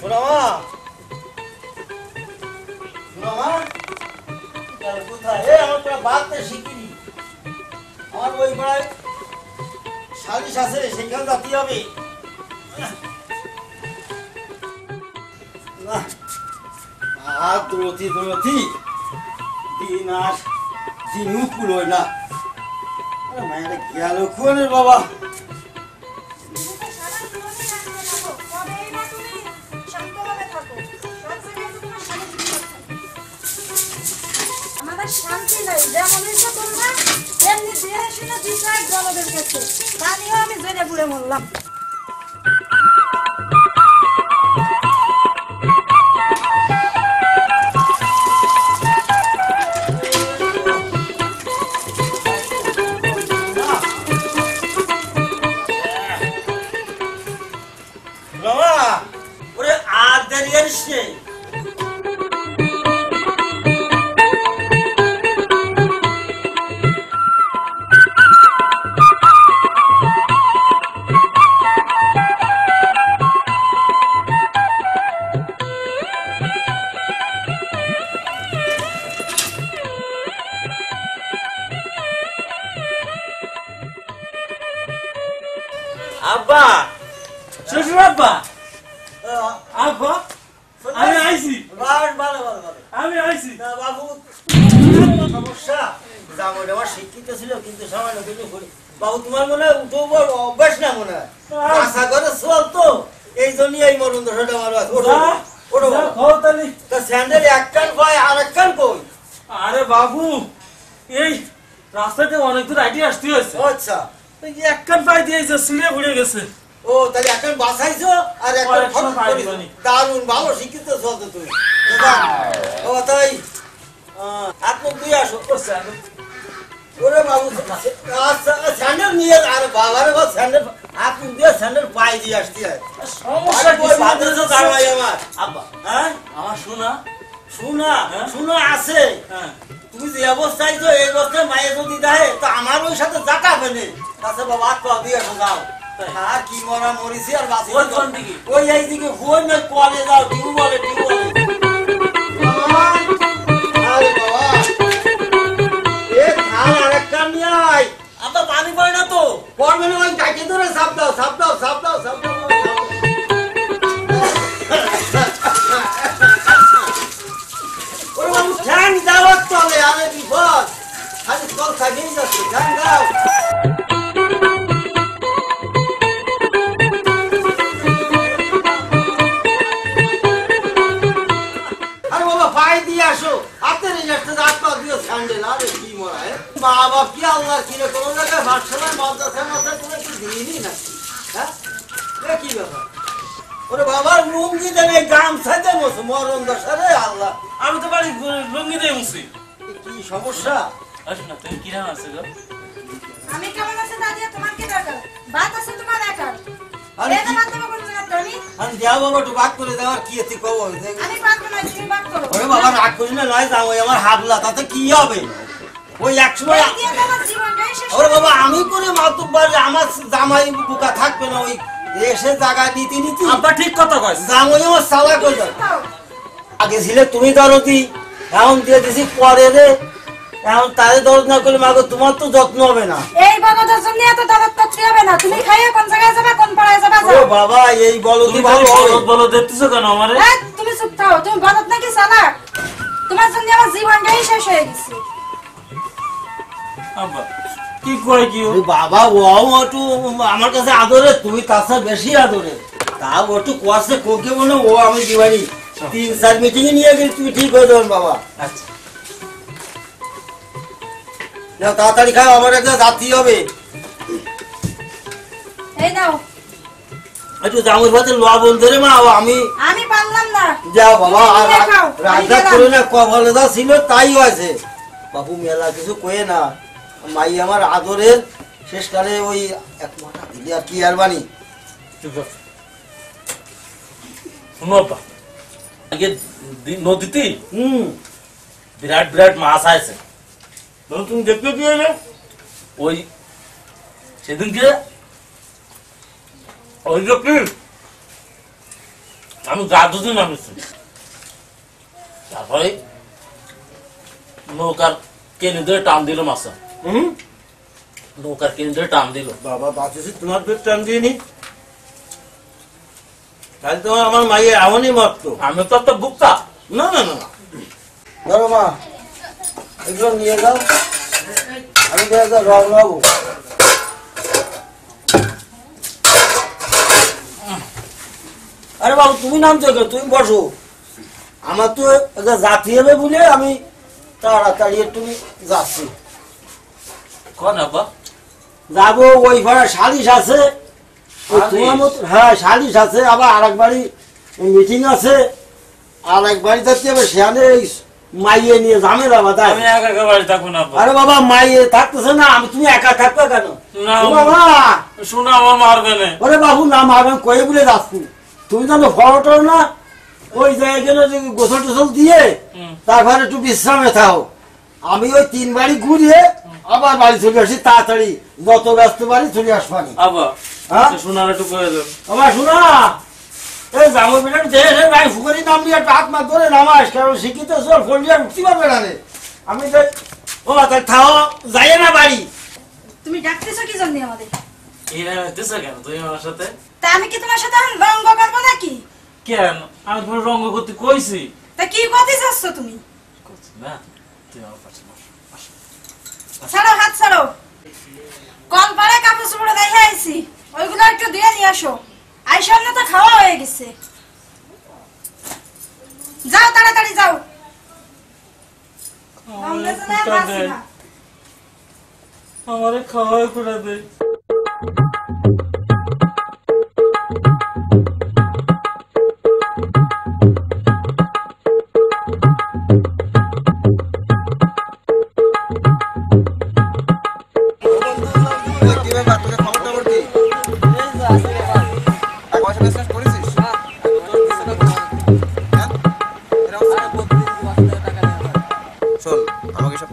শোনো মা, শোনো মা, কোথায়? আমার পুরো বাদতে শিখিনি। আমার ওই পাড়ায় সালিশ আছে, সেখানে যাতে হবে। আর দৌড়তি দৌড়তি দিন আর দিনও কুলোয় না। মায়েরা গেল কোনে বাবা? শান্তি নাই, যেমন হয়েছে তোমরা তেমনি দিয়ে শুনে দিশায় জনদের কাছে তা নিয়েও আমি জেনে পুড়ে মরলাম। বাবা ওরে আর দেরি আসছে। আব্বা, শ্বশুর আব্বা, আব্বা আমি আইছি। ভালো ভালো ভালো ভালো। আমি আইছি না বাবু, সমস্যা জামাইটা আমার শিক্ষিত ছিল, কিন্তু সামান্য কিছু করি। বাবু তোমার মনে হয় উঠো অভ্যাস না মনে হয়, আশা করে চল তো, এই জন্যই এই মরণ দশাটা আমার আছে। ওঠো ওঠো তা স্যান্ডেল এক কান পায় আর এক কান কই? আরে বাবু, এই রাস্তাতে অনেক দূর আইটি আসতে হয়েছে। আচ্ছা, এক কান পাই দিয়েছে, সিঁড়ে ঘুরে গেছে। ও তাহলে এখন বাসাইছো আর এখন ফটো করিস। দারুণ ভালো শিক্ষিত চলতো তুমি। ও তাই হাত মুখ ধুয়ে আসো। ওরে বাবু স্যান্ডেল নিয়ে, আর বাবার স্যান্ডেল হাত মুখ দিয়ে স্যান্ডেল পায়ে দিয়ে আসতে হয়। সমস্যা কি? আমার আব্বা, হ্যাঁ আমার শোনা শোনা শোনা আছে। হ্যাঁ, তুমি যে অবস্থায় তো এই অবস্থায় মায়ের যদি দেয় তো আমার ওই সাথে জাটা ফেলে তাছে বাবা হাত পা দিয়ে আসো যাও। আর কি মরা মরিছি আর বাঁচি ওই এইদিকে ফোন না কলে যাও, টিউ বলে টিউ বলে। আরে বাবা এ থাল আরেকটা নিয়ে আয়। আব্বা পানি পড়ে না তো? পড়বে না, ওই ডাকে ধরে সাপ দাও সাপ দাও সাপ দাও সাপ দাও। ওরে বাবু ঠ্যাং যাওয়ার চলে, আরে বিপদ খালি কল থাকেই যাচ্ছে, ঠ্যাং দাও। আরে বাবা পায়ে দিয়ে আসো, হাতের এই একটা হাত পা দিয়ে স্যান্ডেল। আরে কি মরা বাবা, কি আল্লাহ কি রে, কোনো জায়গায় ভাটশালায় মাদ্রাসায় মাথায় কোনো একটু দিইনি না। হ্যাঁ এ কি ব্যাপার? ওরে বাবার লুঙ্গি দেন, এই গামছা দেন, মরণ দশা রে আল্লাহ। আমি তো বাড়ি লুঙ্গি দিয়ে মুছি। কি সমস্যা? আসো না, তুমি কিরাম আছে গো? আমি কেমন আছে দাদি, তোমার কি দরকার? বাত আছে তোমার একার। আরে এটা বাত করব না তুমি। আমি দেওয়া বাবা একটু বাদ করে দেওয়ার কি এতে কব? আমি বাত না, তুমি বাত করো। ওরে বাবা রাগ করিস না, নয় যাও ওই আমার হাবলা, তাতে কি হবে? ওই এক সময় এই দিয়ে তোমার জীবনটাই শেষ। ওরে বাবা আমি করে মাতুব্বার আমার জামাই বুকা থাকবে না, ওই এসে জায়গায় নীতি নীতি। আব্বা ঠিক কথা কইছ। জামাই আমার সালা করে দাও। আগে ছিলে তুমি দরদি, এখন দিয়ে দিছি পরে রে, এখন তারে দরদ না করলে মাগো তোমার তো যত্ন হবে না। এই বলদের জন্য এত দরদ করতে হবে না। তুমি খাইয়ে কোন জায়গায় যাবে, কোন পাড়ায় যাবে ও যাও। বাবা এই বলদি তুমি ভালো হবে। বলো দেখতেছো কেন আমারে? তুমি চুপ থাও, তুমি বলদ নাকি চালাক? তোমার জন্য আমার জীবনটাই শেষ হয়ে গেছে। আব্বা কি কয় কি ও? ওরে বাবা ও একটু আমার কাছে আদরে, তুমি তার সাথে বেশি আদরে। তা ও একটু কোয়াশে কোকে বলে ও আমি দিবারি 3-4 মিটিং এ নিয়ে গেলে তুমি ঠিক হয়ে যাবেন বাবা। আচ্ছা যাও তাড়াতাড়ি খাও, আমার একটা জাতি হবে। এই নাও। একটু জামুর ভাতে লবণ ধরে মা, আমি পারলাম না। যাও বাবা, আর তুমি খাও, আমি রাজা গেলাম। করে না কপালে যা ছিল তাই হয়েছে। বাবু মেলা কিছু কয়ে না, মাই আমার আদরের, শেষকালে ওই এক মাথা দিলে আর কি আর বানি। শুনো আব্বা, আগে নদীতে হুম বিরাট বিরাট মাছ আছে। তুমি দেখতে দিয়ে এলে ওই সেদিনকে ওই লোকটি আমি গা দুদিন নামেছি, তারপরে নৌকার কেনে ধরে টান দিল মাছা, নৌকার কেনে ধরে টান দিল। বাবা বাঁচেছি তোমার পেট টান দিইনি, তাহলে তোমার আমার মাইয়ে এমনই মারতো। আমি তো একটা বুকতা। না না না ধরো মা, এগুলো নিয়ে যাও, আমি রং লাবো। আরে বাবু তুমি নামছো কেন, তুমি বসো। আমার তো জাতি হবে বলে আমি তাড়াতাড়ি একটু যাচ্ছি। কন আব্বা? যাবো ওই পাড়া সালিশ আছে, তোমার মতো। হ্যাঁ সালিশ আছে, আবার আর এক বাড়ি মিটিং আছে, আর এক বাড়ি থাকতে হবে সেখানে মাইয়ে নিয়ে ঝামেলা বাধা। আমি একা একা বাড়ি থাকবো না। আরে বাবা মাইয়ে থাকতেছে না, আমি তুমি একা থাকবে কেন? বাবা শোনা আমার মারবে না। ওরে বাবু না মারবেন কয়ে বলে যাচ্ছি, তুমি জানো ফটো না ওই জায়গায় গোসল টোসল দিয়ে তারপরে একটু বিশ্রামে থাও। আমি ওই 3 বাড়ি ঘুরিয়ে আবার বাড়ি চলে আসি তাড়াতাড়ি, যত ব্যস্ত বাড়ি চলে আসবানি। আব্বা হ্যাঁ শোনার একটু প্রয়োজন। আমার শোনা এই যাবো বেটা দেশে ভাই ফুকারি নাম দিয়ে হাত মা ধরে নামাস, কারণ শিক্ষিত চল ফোলিয়া উঠতে পারবে না রে। আমি তো ও তাই থাও, যাই না বাড়ি। তুমি ডাকতেছো কি জন্য আমাদের? এইভাবে হইতেছে কেন তুমি আমার সাথে? তা আমি কি তোমার সাথে এখন রঙ্গ করবো নাকি? কেন আমি তোমার রঙ্গ করতে কইছি? তা কি করতে চাচ্ছ তুমি? না তুই আমার পাশে বস। ছাড়ো, হাত ছাড়ো। কল পাড়ে কাপড় চোপড় দেখে আইছি, ওইগুলো একটু দিয়ে নিয়ে আসো। আইসার না তো খাওয়া হয়ে গেছে, যাও তাড়াতাড়ি যাও। আমারে খাওয়া করে দে।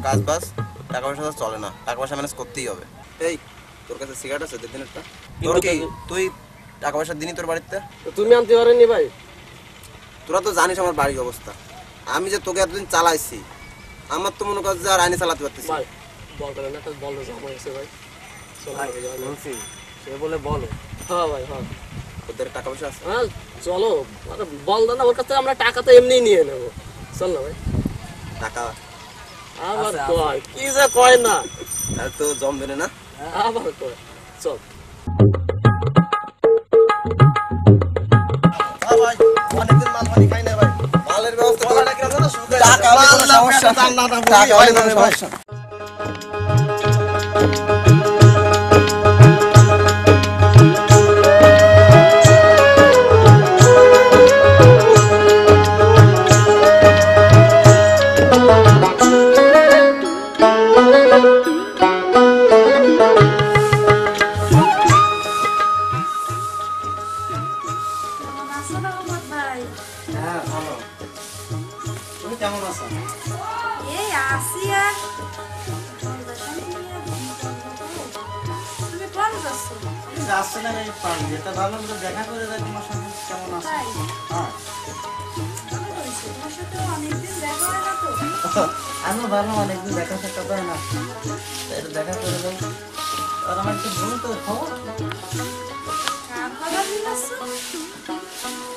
কাজ বাস টাকা পয়সা চলে না, টাকা পয়সা ম্যানেজ করতেই হবে। এই তোর কাছে সিগারেট আছে? দিন একটা। তোর কি তুই টাকা পয়সা দিনই তোর বাড়িতে? তুমি আনতে পারেননি ভাই? তোরা তো জানিস আমার বাড়ির অবস্থা, আমি যে তোকে এতদিন চালাইছি, আমার তো মনে কর যে আর আইনি চালাতে পারতেছি ভাই। বলতে না একটা বল জমা হয়েছে ভাই, বলছি সে বলে বলো। হ্যাঁ ভাই হ্যাঁ, ওদের টাকা পয়সা আছে। হ্যাঁ চলো, বল না ওর কাছে আমরা টাকা তো এমনি নিয়ে নেবো, চল না ভাই। টাকা আবার কয় কি যে কয় না, তাহলে তো জমবে না। আবার কয় চল। ভাই অনেকদিন মাল পানি খাই না ভাই, মালের ব্যবস্থা করে রাখি না, টাকা হলে কোনো সমস্যা না, টাকা হলে কোনো সমস্যা। হ্যাঁ ভালো, তুমি কেমন আছো? এই আসি আর তুমি কোন যাচ্ছ? যাচ্ছে না এই পান যেটা ভালো করে দেখা করে যাই তোমার সঙ্গে, কেমন আছো? তাই? হ্যাঁ ভালো হয়েছে, তোমার সাথে অনেকদিন দেখা হয় না তো। আমি ভালো, অনেকদিন দেখা সাক্ষাৎ হয় না, তাই একটু দেখা করে যাই। আর আমার একটু বলুন তো খবর, কার খবর নিচ্ছ?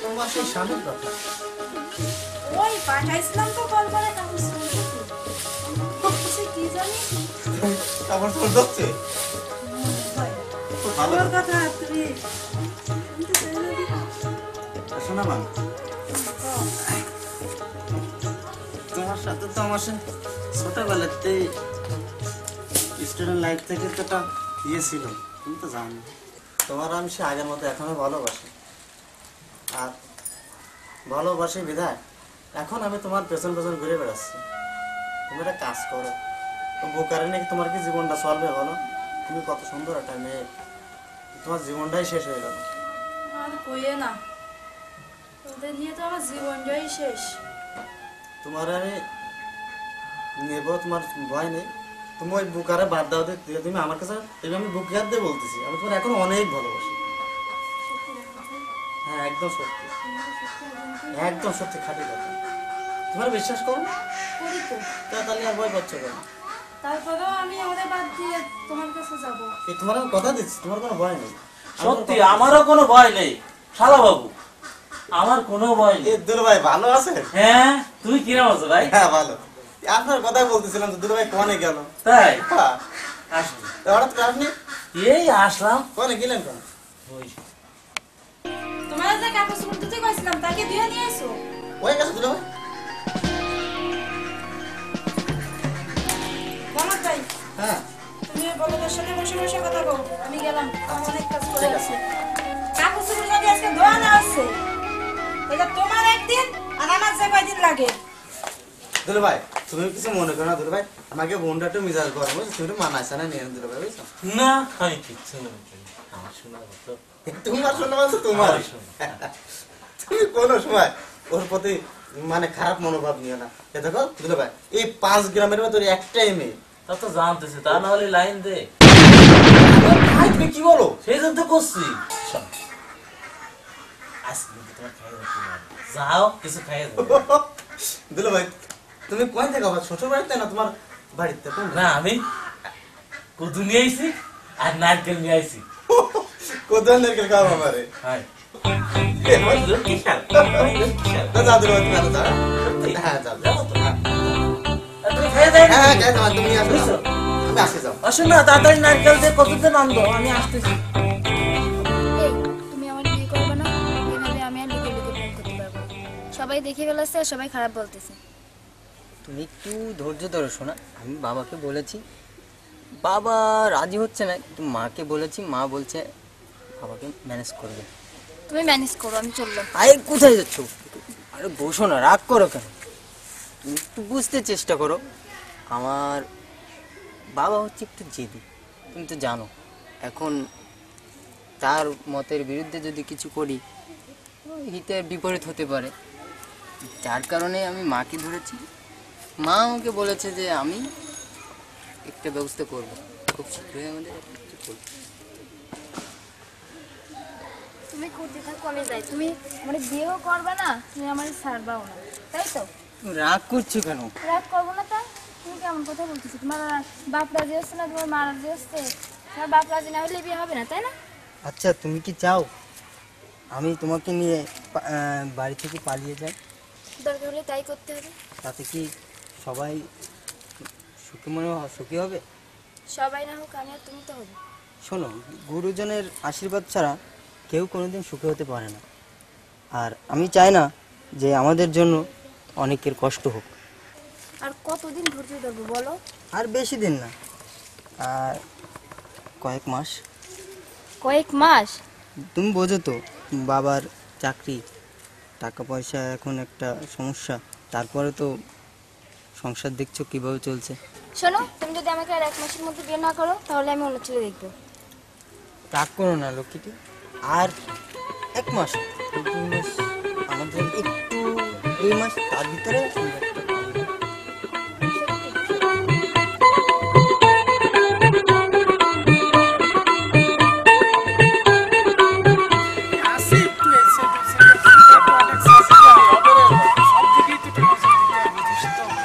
তোমার সেই স্বামীর কথা। ওই পাঠাইছিলাম তো কল করে কাগজ কি জানি কাপড় চোপড় ধরছে ভালো ওর কথা তুমি শুনতে চাইলে দিবা? শোনা মা, তোমার সাথে তো আমার ছোটবেলাতে স্টুডেন্ট লাইফ থেকে তো একটা ইয়ে ছিল, তুমি তো জানো। তোমার আমি সে আগের মতো এখনো ভালোবাসি, আর ভালোবাসি বিধায় এখন আমি তোমার পেছন পেছন ঘুরে বেড়াচ্ছি। তুমি একটা কাজ করো, তো বোকারে নাকি তোমার কি জীবনটা চলবে বলো? তুমি কত সুন্দর একটা মেয়ে, তোমার জীবনটাই শেষ হয়ে গেল। আর কইয়ে না, তোদের নিয়ে তো আমার জীবনটাই শেষ। তোমার আমি নেব, তোমার ভয় নেই। তুমি ওই বুকারে বাদ দাও, তুমি আমার কাছে আমি বুক হাত দিয়ে বলতেছি, আমি তোমার এখন অনেক ভালোবাসি। হ্যাঁ একদম সত্যি। একদম সত্যি খাঁটি কথা। তোমার বিশ্বাস করো করি তো। তাহলে আর ভয় পাচ্ছ কেন? তারপরেও আমি আমাদের বাদ দিয়ে তোমার কাছে যাব। এই তোমার আমি কথা দিচ্ছি, তোমার কোনো ভয় নেই। সত্যি আমারও কোনো ভয় নেই শালা বাবু, আমার কোনো ভয় নেই। দুলু ভাই ভালো আছে? হ্যাঁ তুমি কিরম আছো ভাই? হ্যাঁ ভালো। আপনার কথাই বলতেছিলাম তো, দুলু ভাই কোনে গেল? তাই হ্যাঁ, আসুন। তা হঠাৎ করে আপনি এই আসলাম। কোনে গেলেন কেন? ওই তোমার যে কাপড় চোপড় দিতে কইছিলাম তাকে দিয়ে নিয়ে এসো। হয়ে গেছে দুলু ভাই? বলো তাই। হ্যাঁ তুমি বলদের সাথে বসে বসে কথা বলো, আমি গেলাম, আমার অনেক কাজ করে আছে। কাপড় চোপড় যদি আজকে ধোয়া না আছে, এটা তোমার একদিন আর আমার যে কয়দিন লাগে। দুলু ভাই তুমি কিছু মনে করো না দুলু ভাই, আমাকে বোনটা একটু মিজাজ গরম হয়েছে, তুমি একটু মানাইছে না নিয়ে দুলু ভাই, বুঝছো? না আমি কিচ্ছু মনে করি না। আমার শোনা তো তোমার শোনা বলছো তোমার, তুমি কোনো সময় ওর প্রতি মানে খারাপ মনোভাব নিও না। এ দেখো দুলু ভাই, এই 5 গ্রামের মধ্যে একটাই মেয়ে। তা তো জানতেছে, তা না হলে লাইন দে। ভাই তুমি কি বলো? সেই জন্য তো করছি। শোন, আজকে কিন্তু তোমার খাইয়ে দিতে হবে। যাও কিছু খাইয়ে দেবো। দুলু ভাই তুমি কোন থেকে আবার শ্বশুর বাড়িতে না তোমার বাড়িতে? কোন না আমি কদু নিয়ে আইছি আর নারকেল নিয়ে আইছি। কোথায় নারকেল খাওয়া আমারে? হাই না যাও দুলু ভাই, তুমি আরো যাও। হ্যাঁ যাও যাও। তুমি খাইয়ে দেয় হ্যাঁ হ্যাঁ যাও, তুমি আসো বুঝছো? আমি আসি যাও। আসুন না, তাড়াতাড়ি নারকেল দিয়ে কতদিন আনবো, আমি আসতেছি। এই তুমি আমার বিয়ে করবে না, এভাবে আমি আর লুকিয়ে লুকিয়ে প্রেম করতে পারবো না। সবাই দেখে ফেলেছে আর সবাই খারাপ বলতেছে। তুমি একটু ধৈর্য ধরো শোনা, আমি বাবাকে বলেছি, বাবা রাজি হচ্ছে না, কিন্তু মাকে বলেছি, মা বলছে বাবাকে ম্যানেজ করবে। তুমি ম্যানেজ করো, আমি চললাম। আরে কোথায় যাচ্ছ? আরে বসো না, রাগ করো কেন? তুমি একটু বুঝতে চেষ্টা করো। আমার বাবা হচ্ছে একটু জেদি, তুমি তো জানো। এখন তার মতের বিরুদ্ধে যদি কিছু করি, হিতের বিপরীত হতে পারে। যার কারণে আমি মাকে ধরেছি। মা আমাকে বলেছে যে আমি একটা ব্যবস্থা করব, খুব শীঘ্রই আমাদের একটা কিছু করবো। তুমি করতে থাকো, আমি যাই। তুমি আমার বিয়েও করবে না, তুমি আমার ছাড়বাও না, তাই তো? তুমি রাগ করছো কেন? রাগ করবো না তা? তুমি কেমন কথা বলতেছো? তোমার বাপ রাজি হচ্ছে না, তোমার মা রাজি হচ্ছে? তোমার বাপ রাজি না হলে বিয়ে হবে না, তাই না? আচ্ছা তুমি কি চাও আমি তোমাকে নিয়ে বাড়ি থেকে পালিয়ে যাই? দরকার হলে তাই করতে হবে। তাতে কি সবাই সুখী হবে? সবাই না হোক, আমি আর তুমি তো হবে। শোনো, গুরুজনের আশীর্বাদ ছাড়া কেউ কোনোদিন সুখী হতে পারে না। আর আমি চাই না যে আমাদের জন্য অনেকের কষ্ট হোক। আর কতদিন ধৈর্য ধরবো বলো? আর বেশি দিন না, আর কয়েক মাস। কয়েক মাস? তুমি বোঝো তো, বাবার চাকরি, টাকা পয়সা এখন একটা সমস্যা, তারপরে তো সংসার দেখছো কিভাবে চলছে। শোনো, তুমি যদি আমাকে আর 1 মাসের মধ্যে বিয়ে না করো, তাহলে আমি অন্য ছেলে দেখবো। রাগ করো না লক্ষ্মীটি, আর 1 মাস, 2 মাস আমাদের একটু, 2 মাস, তার ভিতরে আমরা একটা পাবো।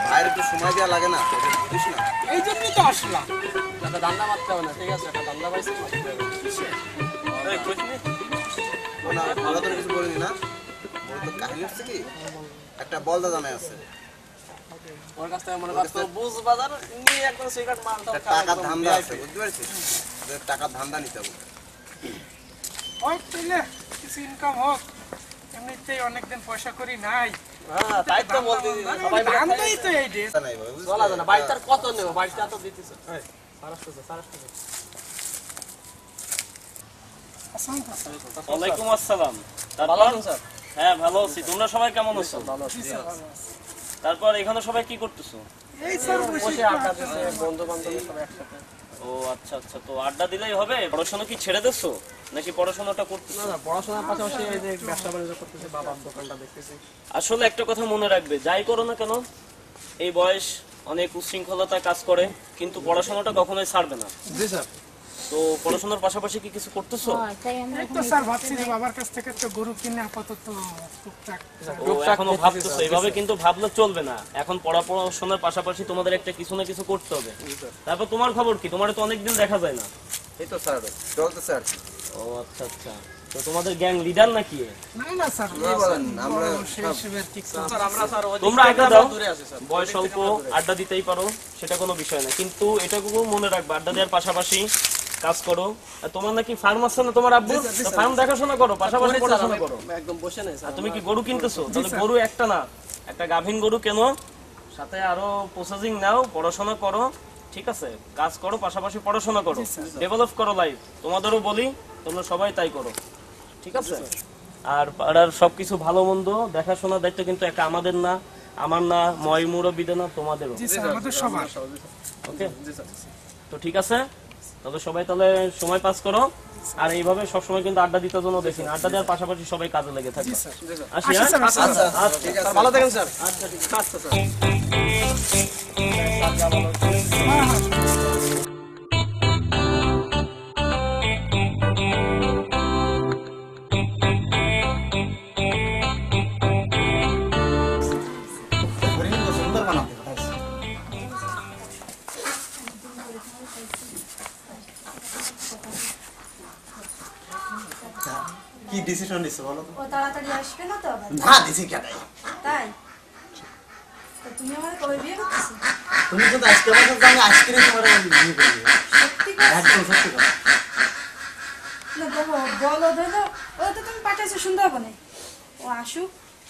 ভাইয়ের একটু সময় দেওয়া লাগে না, বুঝিস না? এই জন্যই তো আসলাম। একটা দান্ডা মারতে হবে না, ঠিক আছে? একটা দান্ডা পাইছি, ও না, ভালো করে কিছু বলিনি না। ওর তো কাহিনী হচ্ছে কি, একটা বলদা জানাই আছে, ওর কাছ থেকে মনে করতো বুঝ বাজার নিয়ে একদম সিগারেট মারতে একটা টাকার ধান্দা আছে, বুঝতে পারছিস? ওদের টাকার ধান্দা নিতে হবে। ওই পেলে কিছু ইনকাম হোক, এমনিতেই অনেকদিন পয়সা করি নাই। হ্যাঁ তাই তো বলতে সবাই ধান্দাই তো এই ডে। তা নাই বাবা, বুঝলি? চলা যায় না, বাড়িতে আর কত নেব, বাড়িতে এত দিতেছে। ওয়ালাইকুম আসসালাম। ভালো আছেন স্যার? হ্যাঁ ভালো আছি, তোমরা সবাই কেমন আছো? ভালো আছি। তারপর এখানে সবাই কি করতেছো? এই স্যার বসে আড্ডা দিচ্ছে, বন্ধু বান্ধব সব একসাথে। ও আচ্ছা আচ্ছা, তো আড্ডা দিলেই হবে? পড়াশোনা কি ছেড়ে দিচ্ছো নাকি পড়াশোনাটা করতেছো? না না, পড়াশোনার পাশাপাশি এই যে ব্যবসা বাণিজ্য করতেছে, বাবার দোকানটা দেখতেছি। আসলে একটা কথা মনে রাখবে, যাই করো না কেন এই বয়স অনেক উচ্ছৃঙ্খলতা কাজ করে, কিন্তু পড়াশোনাটা কখনোই ছাড়বে না। জি স্যার। তো পড়াশোনার পাশাপাশি কি কিছু করতেছো? তাই আমরা এই তো স্যার ভাবছি যে বাবার কাছ থেকে একটা গরু কিনে আপাতত টুকটাক ও এখনো ভাবতেছো, এইভাবে কিন্তু ভাবলে চলবে না। এখন পড়াশোনার পাশাপাশি তোমাদের একটা কিছু না কিছু করতে হবে। তারপর তোমার খবর কি? তোমার তো অনেকদিন দেখা যায় না। এই তো স্যার চলতেছে আর কি। ও আচ্ছা আচ্ছা, তো তোমাদের গ্যাং লিডার নাকি? না না স্যার কি বলেন, আমরা তোমরা আড্ডা দাও, বয়স অল্প, আড্ডা দিতেই পারো, সেটা কোনো বিষয় না। কিন্তু এটাকেও মনে রাখবে, আড্ডা দেওয়ার পাশাপাশি কাজ করো। আর তোমার নাকি ফার্ম আছে না তোমার আব্বুর? ফার্ম দেখাশোনা করো, পাশাপাশি পড়াশোনা করো। একদম বসে নেই আর তুমি কি গরু কিনতেছো? তাহলে গরু একটা না, একটা গাভীন গরু কেন, সাথে আরো প্রসেসিং নাও, পড়াশোনা করো, ঠিক আছে? কাজ করো, পাশাপাশি পড়াশোনা করো, ডেভেলপ করো লাইফ। তোমাদেরও বলি, তোমরা সবাই তাই করো, ঠিক আছে? আর পাড়ার সবকিছু ভালো মন্দ দেখাশোনার দায়িত্ব কিন্তু একটা আমাদের না, আমার না, ময় মুরব্বিদের না, তোমাদেরও। জি স্যার আমাদের সবার ওকে, তো ঠিক আছে, তবে সবাই তাহলে সময় পাস করো। আর এইভাবে সবসময় কিন্তু আড্ডা দিতে জন্য দেখি না, আড্ডা দেওয়ার পাশাপাশি সবাই কাজে লেগে থাকবে। আসি, আসি হ্যাঁ? স্যার, আসি স্যার। আচ্ছা, ঠিক আছে। ভালো থাকেন স্যার। আচ্ছা, ঠিক আছে। আচ্ছা স্যার। সুন্দর বানাতে কি ডিসিশন নিছো বলো তো? ও তাড়াতাড়ি আসবে না তো আবার? না দিছি কেন? তাই তো তুমি আমার কবে বিয়ে করতেছো? তুমি তো আজকে বছর জানি আইসক্রিম তোমার বিয়ে করবে। সত্যি কথা? একদম সত্যি কথা। না দেখো বলো ধরো, ও তো তুমি পাঠাইছো সুন্দরবনে, ও আসুক।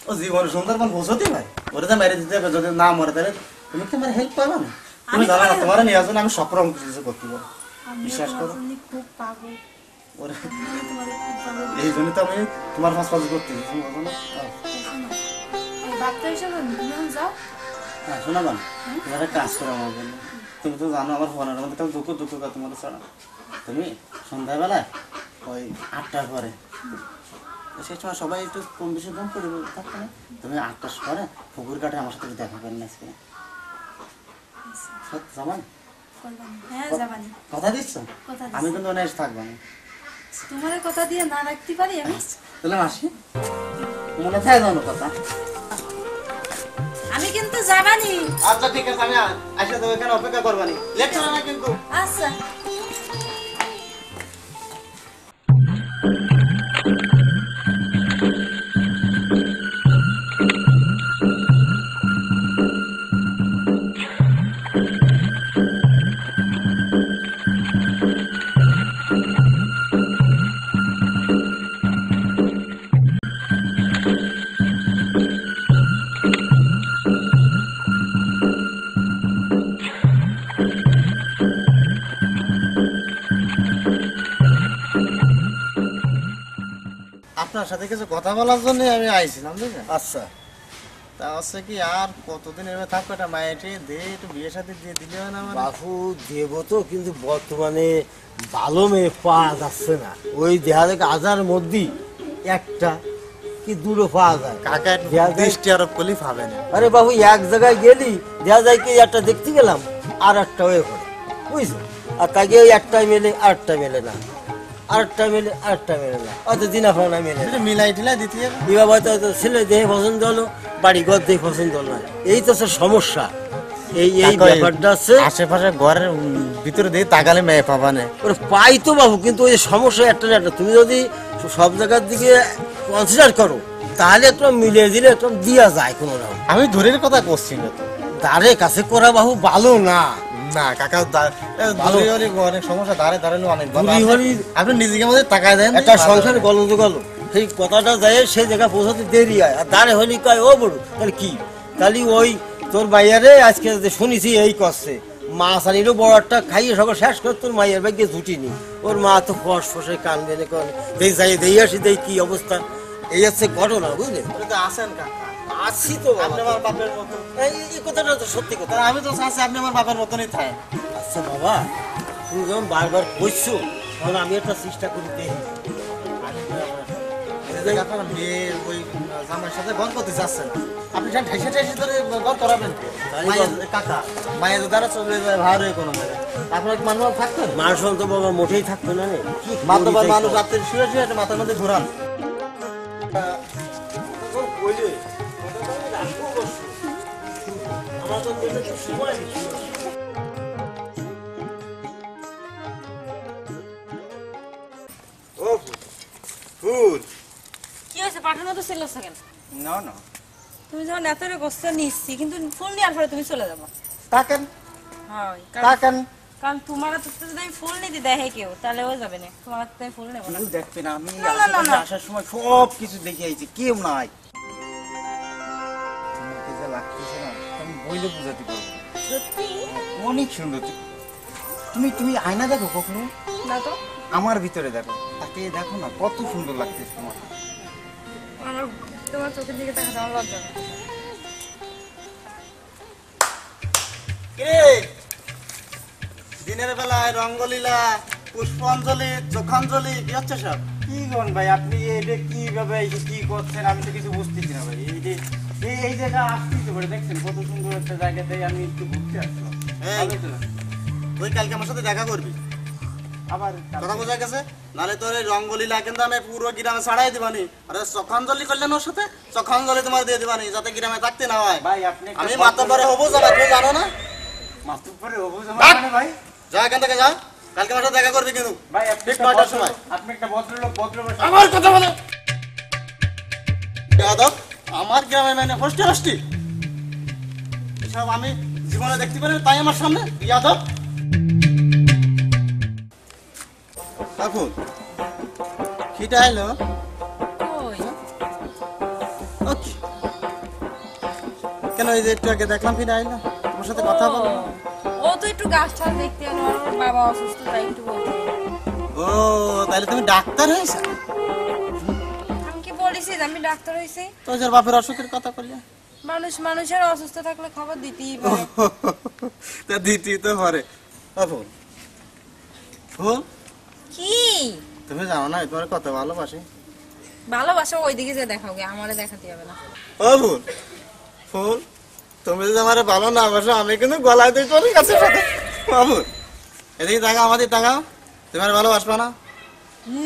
ও জীবন সুন্দরবন বোঝতে ভাই, ওরে তো মেরে দিতে হবে, যদি না মরে তাহলে তুমি কি আমার হেল্প পাবা না? তুমি জানো না তোমার নিয়ে আসো না, আমি সব রকম কিছু করতে পারবো। আমি বিশ্বাস করো। তোমার জন্য খুব পাগল, ওরে আমি তোমার খুব ভালো এই জন্য তো আমি তোমার পাশাপাশি করতেছি, তুমি বলো না? এই বাচ্চা হিসাবে তুমি যাও। হ্যাঁ শোনা বান, তোমার একটা কাজ করো আমার জন্য। তুমি তো জানো আমার ফোনের মধ্যে কেউ দুঃখ দুঃখ কথা তোমার ছাড়া। তুমি সন্ধ্যাবেলায় ওই 8টার পরে, সেই সময় সবাই একটু কম বেশি দাম করে থাকবে না, তুমি 8টার পরে পুকুর কাটে আমার সাথে দেখা করেন না আজকে। সত্যি জামান? হ্যাঁ যাবানি। কথা দিচ্ছ? কথা দিচ্ছি। আমি কিন্তু অনেক থাকবো না। তোমার কথা দিয়ে না রাখতে পারি আমি? তাহলে আসি, মনে থাকে জানো কথা। আমি কিন্তু যাবানি। আচ্ছা ঠিক আছে, আমি আসলে তো এখানে অপেক্ষা করবানি, লেট করো না কিন্তু। আচ্ছা আপনার সাথে কিছু কথা বলার জন্য আমি আইছিলাম, বুঝলেন? আচ্ছা, তা হচ্ছে কি আর কতদিন এভাবে থাকবো, একটা মায়েটি দিয়ে একটু বিয়ে সাথে দিয়ে দিলে হয় না? আমার বাবু দেবো তো, কিন্তু বর্তমানে ভালো মেয়ে পাওয়া যাচ্ছে না। ওই দেখা যায় হাজার মধ্যেই একটা কি দুটো পাওয়া যায়। কাকা একটু দৃষ্টি আরোপ করলেই পাবে না। আরে বাবু এক জায়গায় গেলি দেখা যায় কি একটা দেখতে গেলাম আর একটা হয়ে পড়ে, বুঝছো? আর তাকে ওই একটাই মেলে আরেকটা মেলে না, আরেকটা মেলে আরেকটা মেলে না, হয়তো দিনা ফানা মেলে না। একটু মিলাই টিলাই দিতে হবে। এবার হয়তো ছেলে দেহে পছন্দ হলো, বাড়ি ঘর দেখে পছন্দ হলো না, এই তো স্যার সমস্যা। এই ব্যাপারটা আছে। আশেপাশে ঘরের ভিতরে দিয়ে তাকালে মেয়ে পাবা না। ওরা পাই তো বাবু, কিন্তু ওই সমস্যা একটা না একটা, তুমি যদি সব জায়গার দিকে কনসিডার করো তাহলে একটু মিলিয়ে দিলে একটু দিয়া যায় কোনো রকম। আমি দূরের কথা করছি না তো, দাঁড়ে কাছে করা বাবু ভালো না। না কাকা ভালো। অনেক সমস্যা, দাঁড়ে দাঁড়ালে অনেক ভালো। দুরি হরি- আপনি নিজেকে মধ্যে তাকায় দেন, একটা সংসার গলদ গল, সেই কথাটা যায় সেই জায়গা পৌঁছাতে দেরি হয়। আর দাঁড়ে হলি কয় ও বড়, তাহলে কি? তাহলে ওই তোর মাইয়ারে আজকে যে শুনেছি এই করছে, মাছ আনিলেও বড় একটা খাইয়ে সকাল শেষ করে তোর মাইয়ের ব্যাগে জুটিনি, ওর মা তো ফস ফসে কান বেনে করে দেই যাই দেই আসি দেই কি অবস্থা, এই হচ্ছে ঘটনা, বুঝলে? আসেন কাকা, আছি তো আপনি আমার বাপের মতো। এই কথাটা তো সত্যি কথা। আমি তো চাচ্ছি আপনি আমার বাপের মতনই থাকেন। আচ্ছা বাবা, তুমি যখন বারবার কইছো তখন আমি একটা চেষ্টা করি দেখি। আপনার মেয়ে ওই জামাইয়ের সাথে গন করতে যাচ্ছে না আপনি যা ঠেসে ঠেসে ধরে গন করাবেন কাকা মায়ের দ্বারা চলে যায় ভার হয়ে কোনো জায়গায় আপনার কি মানুষ থাকতেন মানুষ তো বাবা মোটেই থাকতো না রে মাতবার মানুষ রাত্রে শুয়ে শুয়ে একটা মাথার মধ্যে ঘোরান ও ফুল কি হয়েছে পাঠানো তো ছিল সেকেন্ড না না তুমি যখন এত রে কষ্ট নিচ্ছি কিন্তু ফুল নেওয়ার পরে তুমি চলে যাবো তাকেন হয় তাকেন কারণ তোমার তো যদি আমি ফুল নিতে দেখে কেউ তাহলে ও যাবে না তোমার তো আমি ফুল নেবো না দেখবে না আমি না, না, না, না। আসার সময় সব কিছু দেখে আইছি কেউ নাই তোমাকে যা লাগতেছে না আমি বইলে বুঝাতে পারবো না। সত্যি অনেক সুন্দর তুমি তুমি আয়না দেখো কখনো না তো আমার ভিতরে দেখো তাকে দেখো না কত সুন্দর লাগতেছে তোমার আমার তোমার চোখের দিকে তাকাতে আমার লজ্জা করে। দিনের বেলায় রঙ্গলীলা পুষ্পাঞ্জলি চোখাঞ্জলি কি হচ্ছে সব কি গন ভাই আপনি এটা কিভাবে কি করছেন আমি তো কিছু বুঝতেছি না ভাই এই যে এই জায়গা আসতেই তো পারে দেখছেন কত সুন্দর একটা জায়গাতে আমি একটু ঘুরতে আসলাম তুই কালকে আমার সাথে দেখা করবি আবার কথা বোঝা গেছে নালে তোর এই রঙ্গলীলা কিন্তু আমি পুরো গ্রামে ছাড়াই দিবানি আর চোখাঞ্জলি করলেন ওর সাথে চোখাঞ্জলি তোমার দিয়ে দিবানি যাতে গ্রামে থাকতে না হয় ভাই আপনি আমি মাতব্বরে হবো যাবা তুমি জানো না মাতব্বরে হবো যাবা ভাই যা এখান থেকে যা কালকে আমার সাথে দেখা করবি কিন্তু ভাই ঠিক 9টার সময় আপনি একটা ভদ্রলোক আমার কথা বলে যাদব আমার গ্রামে মানে হোস্টেল আসছি সব আমি জীবনে দেখতে পারি তাই আমার সামনে যাদব এখন খিটা এলো ওই ওকে কেন এই যে একটু আগে দেখলাম খিটা এলো তোমার সাথে কথা বলো ও তো একটু গাছ টাছ দেখতে এলো আর ওর বাবা অসুস্থ তাই একটু বলতে ও তাহলে তুমি ডাক্তার হয়েছো আমি কি বলেছি যে আমি ডাক্তার হয়েছি তো যার বাপের অসুখের কথা করলে মানুষের অসুস্থ থাকলে খবর দিতেই পারে তা দিতেই তো পারে ফুল ফুল কি তুমি জানো না তোমার কত ভালোবাসি ভালোবাসা ওইদিকে যে দেখাও গে আমারে দেখাতে হবে না ও ফুল ফুল তুমি যদি আমার ভালো না বাসো আমি কিন্তু গলায় দিয়ে চলে গেছে সাথে ফুল এদিকে টাকা আমাদের টাকা তোমার ভালোবাসবা না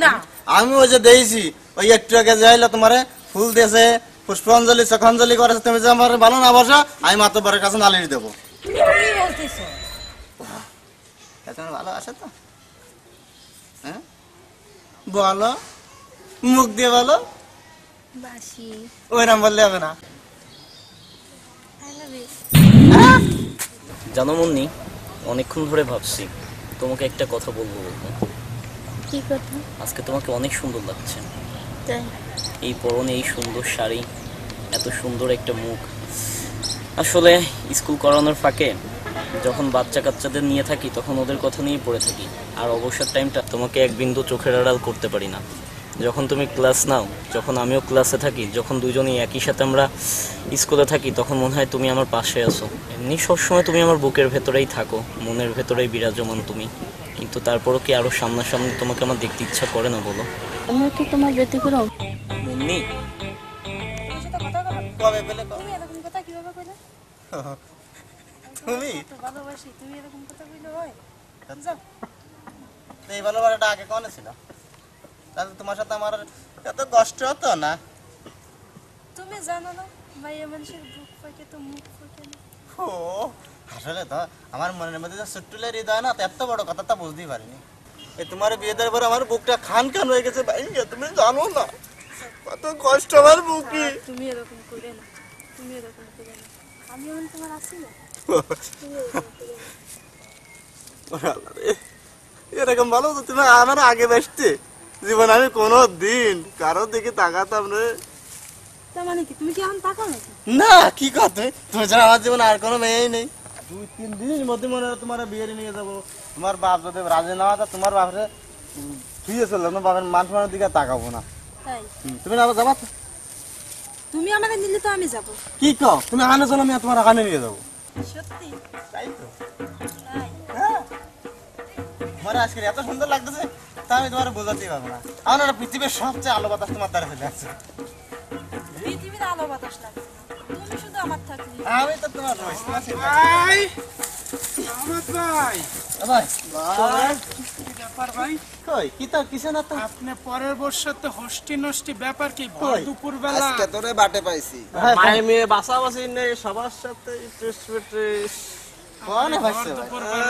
না আমি ওই যে দিয়েছি ওই একটু আগে যাইলে তোমারে ফুল দিয়েছে পুষ্পাঞ্জলি চোখাঞ্জলি করেছে তুমি যে আমার ভালো না বাসা আমি মাতব্বরের কাছে নালিশ দেবো তুমি কি বলতেছো তোমার ভালোবাসে তো হ্যাঁ বলো মুখ দিয়ে বলো বাসি ওইরকম বললে হবে না আই লাভ ইউ জানো মুন্নি অনেকক্ষণ ধরে ভাবছি তোমাকে একটা কথা বলবো কি কথা আজকে তোমাকে অনেক সুন্দর লাগছে তাই এই পরনে এই সুন্দর শাড়ি এত সুন্দর একটা মুখ আসলে স্কুল করানোর ফাঁকে যখন বাচ্চা কাচ্চাদের নিয়ে থাকি তখন ওদের কথা নিয়েই পড়ে থাকি আর অবসর টাইমটা তোমাকে এক বিন্দু চোখের আড়াল করতে পারি না যখন তুমি ক্লাস নাও যখন আমিও ক্লাসে থাকি যখন দুজনেই একই সাথে আমরা স্কুলে থাকি তখন মনে হয় তুমি আমার পাশে আছো এমনি সবসময় তুমি আমার বুকের ভেতরেই থাকো মনের ভেতরেই বিরাজমান তুমি কিন্তু তারপরও কি আরো সামনাসামনি তোমাকে আমার দেখতে ইচ্ছা করে না বলো আমি কি তোমার ব্যতিক্রম মুন্নি তোমার সাথে কথা বলো কবে পেলে তুমি এরকম কথা কিভাবে কইলে তুমি তো ভালোবাসি তুমি এরকম কথা কইলে হয় যাও এই ভালোবাসাটা আগে কোনে ছিল তাহলে তোমার সাথে আমার এত কষ্ট হতো না তুমি জানো না ভাইয়া মানুষের বুক ফাঁকে তো মুখ ফাঁকে না ও আসলে তো আমার মনের মধ্যে যে ছোট্টুলের হৃদয় না তো এত বড় কথা তা বুঝতেই পারিনি এই তোমার বিয়ে দেওয়ার পর আমার বুকটা খান খান হয়ে গেছে ভাই তুমি জানো না কত কষ্ট আমার বুকে তুমি এরকম করে না তুমি এরকম করে না আমি এখন তোমার আছি না এরকম ভালো তো তুমি আমার আগে বেসতে জীবন আমি কোনো দিন কারো দিকে তাকাতাম রে তার মানে কি তুমি কি এখন তাকাও নাকি না কি কথা তুমি ছাড়া আমার জীবনে আর কোনো মেয়েই নেই 2-3 দিনের মধ্যে মনে হয় তোমার বিয়ে নিয়ে যাবো তোমার বাপ যদি রাজি না হয় তোমার বাপরে থুয়ে চললো তোমার বাপের মান সম্মানের দিকে তাকাবো না তাই তুমি না যাবা তো? তুমি আমাদের নিলে তো আমি যাব কি কও তুমি আনে চলো আমি তোমার আনে নিয়ে যাবো সত্যি তাই তো তাই হ্যাঁ তোমার আজকে এত সুন্দর লাগতেছে তা আমি তোমার বোঝাতেই পারবো না আমার পৃথিবীর সবচেয়ে আলো বাতাস তোমার দ্বারা ফেলে আছে পৃথিবীর ভালো বাতাস লাগে তুমি শুধু আমার থাকলে আমি তো তোমার ভাই আহমদ ভাই ভাই কি ব্যাপার ভাই কই কি তো কিছু না তো আপনি পরের বছর তো হস্টি নষ্টি ব্যাপার কি ভর দুপুর বেলা আজকে তোরে বাটে পাইছি মায়ের মেয়ে বাসাবাসি নেই সবার সাথে কোন ভাইছে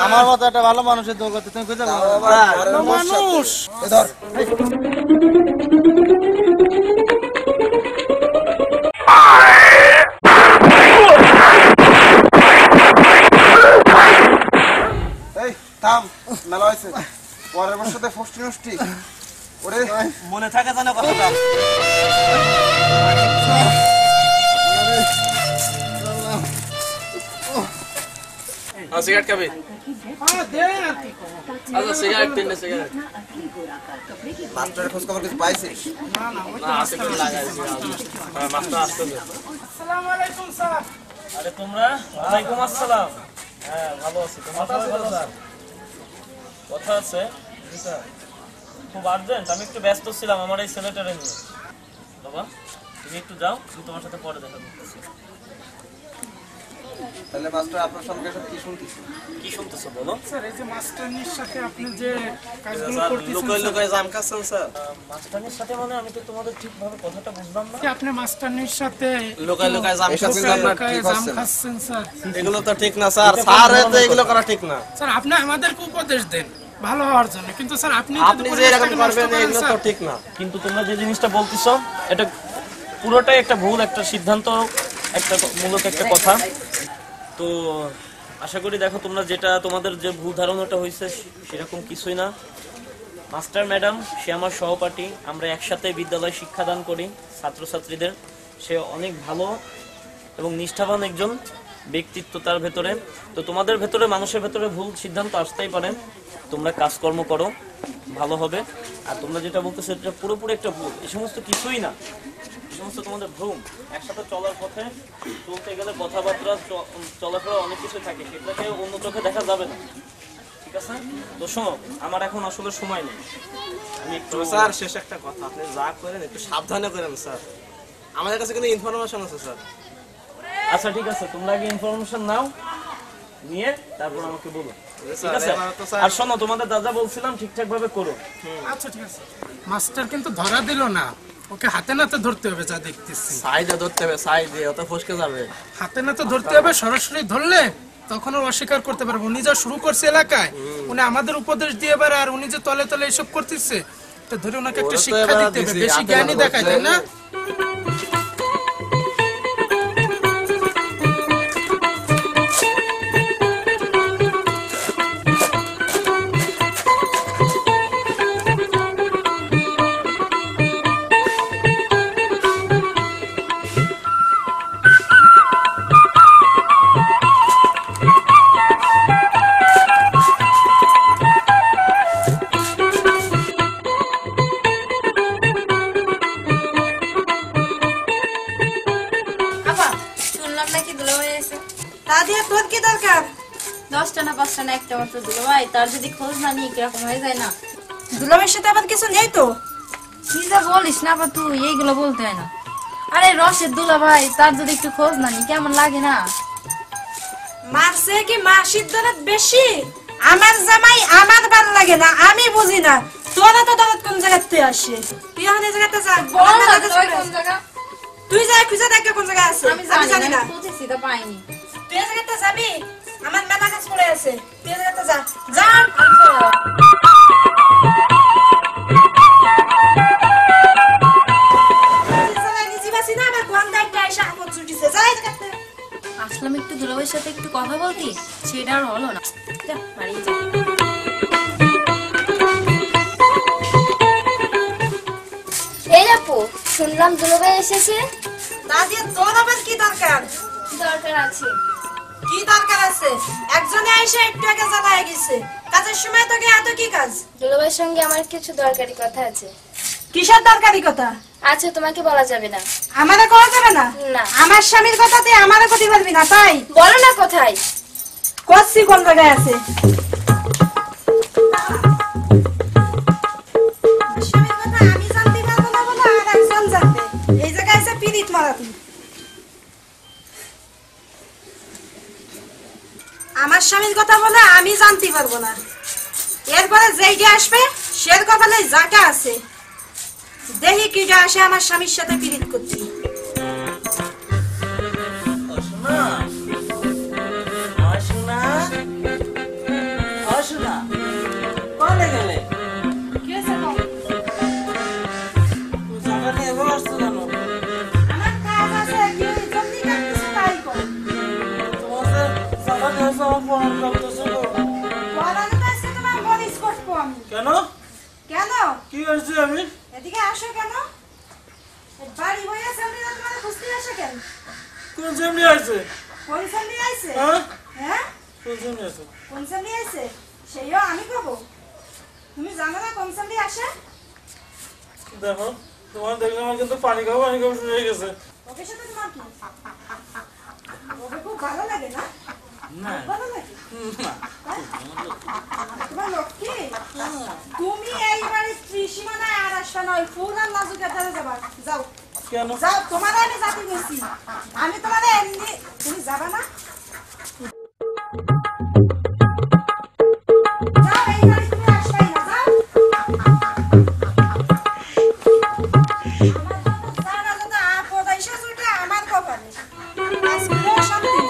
আমার মতো একটা ভালো মানুষের দৌড়তে তুমি কইতে তাও আবার পরের ভালো বর্ষাতে। মানুষ এ ধর এই থাম মেলা হয়েছে পরের বর্ষতে ফষ্টি নষ্টি ওরে মনে থাকে জানো কথাটা সিগারেট খাবি দে আর কি করবো। আচ্ছা সিগারেট তিনটে সিগারেট মাস্টারের খোঁজ খবর কিছু পাইছিস না না ওই না আসতে করে লাগাইছি মাস্টার আসতে দে আসসালামু আলাইকুম স্যার আরে তোমরা ওয়ালাইকুম আসসালাম হ্যাঁ ভালো আছি তোমরা সবাই ভালো আছো কথা আছে খুব আর্জেন্ট আমি একটু ব্যস্ত ছিলাম আমার এই ছেলেটারে নিয়ে বাবা তুমি একটু যাও আমি তোমার সাথে পরে দেখা করতেছি তাহলে মাস্টার আপনার সঙ্গে সব কি শুনতেছি কি শুনতেছো বলো স্যার এই যে মাস্টারনির সাথে আপনি যে কাজগুলো স্যার করতেছেন লোকাল স্যার, লোকাল জাম খাচ্ছেন স্যার মাস্টারের সাথে মানে আমি তো তোমাদের ঠিকভাবে কথাটা বুঝলাম না যে আপনি মাস্টারনির সাথে লোকাল লোকাল জাম এসব কিন্তু আপনার ঠিক জাম হচ্ছে না। খাচ্ছেন স্যার এগুলো তো ঠিক না স্যার স্যার তো এগুলো করা ঠিক না স্যার আপনি আমাদেরকে উপদেশ দেন ভালো হওয়ার জন্য কিন্তু স্যার আপনি আপনি যে এরকম করবেন এগুলো তো ঠিক না কিন্তু তোমরা যে জিনিসটা বলতেছো এটা পুরোটাই একটা ভুল একটা সিদ্ধান্ত একটা মূলত একটা কথা তো আশা করি দেখো তোমরা যেটা তোমাদের যে ভুল ধারণাটা হয়েছে সেরকম কিছুই না মাস্টার ম্যাডাম সে আমার সহপাঠী আমরা একসাথে বিদ্যালয়ে শিক্ষাদান করি ছাত্রছাত্রীদের সে অনেক ভালো এবং নিষ্ঠাবান একজন ব্যক্তিত্ব তার ভেতরে তো তোমাদের ভেতরে মানুষের ভেতরে ভুল সিদ্ধান্ত আসতেই পারে তোমরা কাজকর্ম করো ভালো হবে আর তোমরা যেটা বলতেছো এটা পুরোপুরি একটা ভুল এই সমস্ত কিছুই না এই সমস্ত তোমাদের ভ্রম একসাথে চলার পথে চলতে গেলে কথাবার্তা চলাফেরা অনেক কিছু থাকে সেটাকে অন্য চোখে দেখা যাবে না ঠিক আছে তো শোনো আমার এখন আসলে সময় নেই আমি একটু স্যার শেষ একটা কথা আপনি যা করেন একটু সাবধানে করেন স্যার আমাদের কাছে কিন্তু ইনফরমেশন আছে স্যার আচ্ছা ঠিক আছে তোমরা আগে ইনফরমেশন নাও নিয়ে তারপর আমাকে বলো ঠিক আছে আর শোনো তোমাদের দাদা বলছিলাম ঠিকঠাক ভাবে করো আচ্ছা ঠিক আছে মাস্টার কিন্তু ধরা দিল না ওকে হাতে নাতে ধরতে হবে যা দেখতেছি সাইডে ধরতে হবে সাইডে অত ফসকে যাবে হাতে নাতে ধরতে হবে সরাসরি ধরলে তখন ও অস্বীকার করতে পারবে উনি যা শুরু করছে এলাকায় উনি আমাদের উপদেশ দিয়ে এবার আর উনি যে তলে তলে এসব করতেছে তো ধরে ওনাকে একটা শিক্ষা দিতে হবে বেশি জ্ঞানী দেখায় তাই না আপা শুনলাম নাকি দুলাভাই এসে তা দিয়ে তোর কি দরকার 10টা না 5টা না একটা মাত্র দিল ভাই তার যদি খোঁজ না নিই কিরকম হয়ে যায় না দুলাভাইয়ের সাথে আবার কিছু নেই তো কি যা বলিস না বা তুই এইগুলো বলতে হয় না আরে রসের দুলা ভাই তার যদি একটু খোঁজ না নিই কেমন লাগে না মারছে কি মাসির দরদ বেশি আমার জামাই আমার ভালো লাগে না আমি বুঝি না তোরা তো দরদ কোন জায়গাতে আসে তুই এখন এই জায়গাতে যা বল না আমার কাছে তুই কোন জায়গা তুই যা খুঁজে দেখ কোন জায়গায় আছে আমি আমি জানি না খুঁজেছি তো পাইনি তুই এই জায়গাতে যাবি আমার মেলা কাজ পড়ে আছে তুই এই জায়গাতে যা যা আসলাম একটু দুলাভাইয়ের সাথে একটু কথা বলতি সেটা আর হলো না যা বাড়ি যা এই আপু শুনলাম দুলাভাই এসেছে দাদি তোর আবার কি দরকার দরকার আছে কি দরকার আছে একজনে এসে একটু আগে জানায় গেছে কাজের সময় তোকে এত কি কাজ দুলাভাইয়ের সঙ্গে আমার কিছু দরকারি কথা আছে কিসের দরকারি কথা আচ্ছা তোমাকে বলা যাবে না আমারে কওয়া যাবে না না। আমার স্বামীর কথা তুই আমারে কইতে পারবি না তাই বলো না কোথায় কচ্ছি কোন জায়গায় আছে স্বামীর কথা আমি জানতে পারবো না বলে আর একজন জানবে এই জায়গায় এসে পিরিত মারা তুই আমার স্বামীর কথা বলে আমি জানতে পারবো না। এরপরে যেইটা আসবে সের কপালে যাটা আছে, দেখি কিটা আসে আমার স্বামীর সাথে পীড়িত করতে। কি হয়েছে বল? আমার কাজ আছে, কি জলদি কাটতেছো তাই কর। পড়ানো তো আজকে তোমার বলিস করবো আমি। কেন কেন? কি হয়েছে? আমি এদিকে আসো কেন? এই বাড়ি বইয়া সামনে না তোমার খুঁজতে আসে কেন? কোন সামনে আছে? কোন সামনে আইছে? হ্যাঁ হ্যাঁ? কোন সামনে আছে? কোন সামনে আইছে? সেইও আমি কব। তুমি জানো না কোন সামনে আসে? দেখো তোমার দেখলে আমার কিন্তু পানি খাওয়া শুরু হয়ে গেছে। ওকে সাথে তোমার কি? ওকে খুব ভালো লাগে না? না ভালো লাগে? না তোমার লক্ষ্মী? তুমি এই বাড়ির ত্রিসীমানায় আর আসবে না, ওই ফুল আর নাজুকের ধারে যাবা। যাও কেন? যাও, তোমার আমি জাতি গেছি। আমি তোমার এমনি, তুমি যাবা না? যাও, এই বাড়ি তুমি আসবাই না, যাও। আমার যত জানা যত আপদ আইসা ছুটে আমার কপালে। আজকেও শান্তি নেই।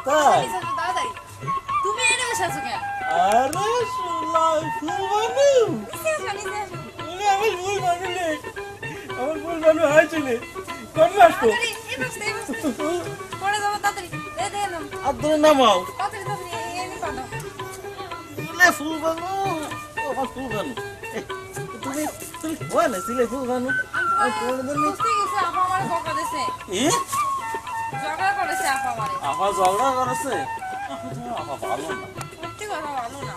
তাই? তুমি এনে বসে আছো কেন? আরে শুনলাম ফুল বানু। আমার ফুল বানু নেই। আমার ফুল বানু হয়েছিলে। কবে আসবো? পরে যাবো তাড়াতাড়ি। আর ধরে নামাও। তাড়াতাড়ি এনে পাঠাও। সিলে ফুল বানু। আমার ফুল বানু। তুমি তুমি বলে সিলে ফুল বানু। আর তোমার জন্য বুঝতে গেছে আপা আমারে বকা দিছে। এ? ঝগড়া করেছে আপা আমারে। আপা ঝগড়া করেছে? আপা ভালো না। সত্যি কথা ভালো না।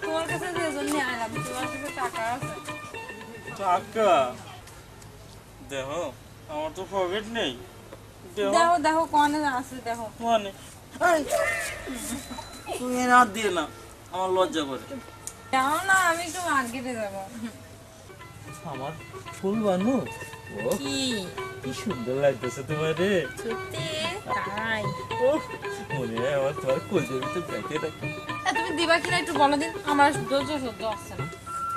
তোমার কাছে যে জন্য আইলাম, তোমার কাছে টাকা আছে। টাকা? দেখো আমার তো পকেট নেই। দেখো দেখো কোনে আছে দেখো। মানে তুমি এনে হাত দিয়ে না, আমার লজ্জা করে। দেখো না, আমি একটু মার্কেটে যাবো। আমার ফুল বানু। ও কি কি সুন্দর লাগতেছে তোমার রে। সত্যি তাই? মনে হয় আমার তোমার কোলের ভিতর ব্যাটে রাখি। তুমি দিবা কিনা একটু বলো দিন, আমার ধৈর্য সহ্য আসছে না।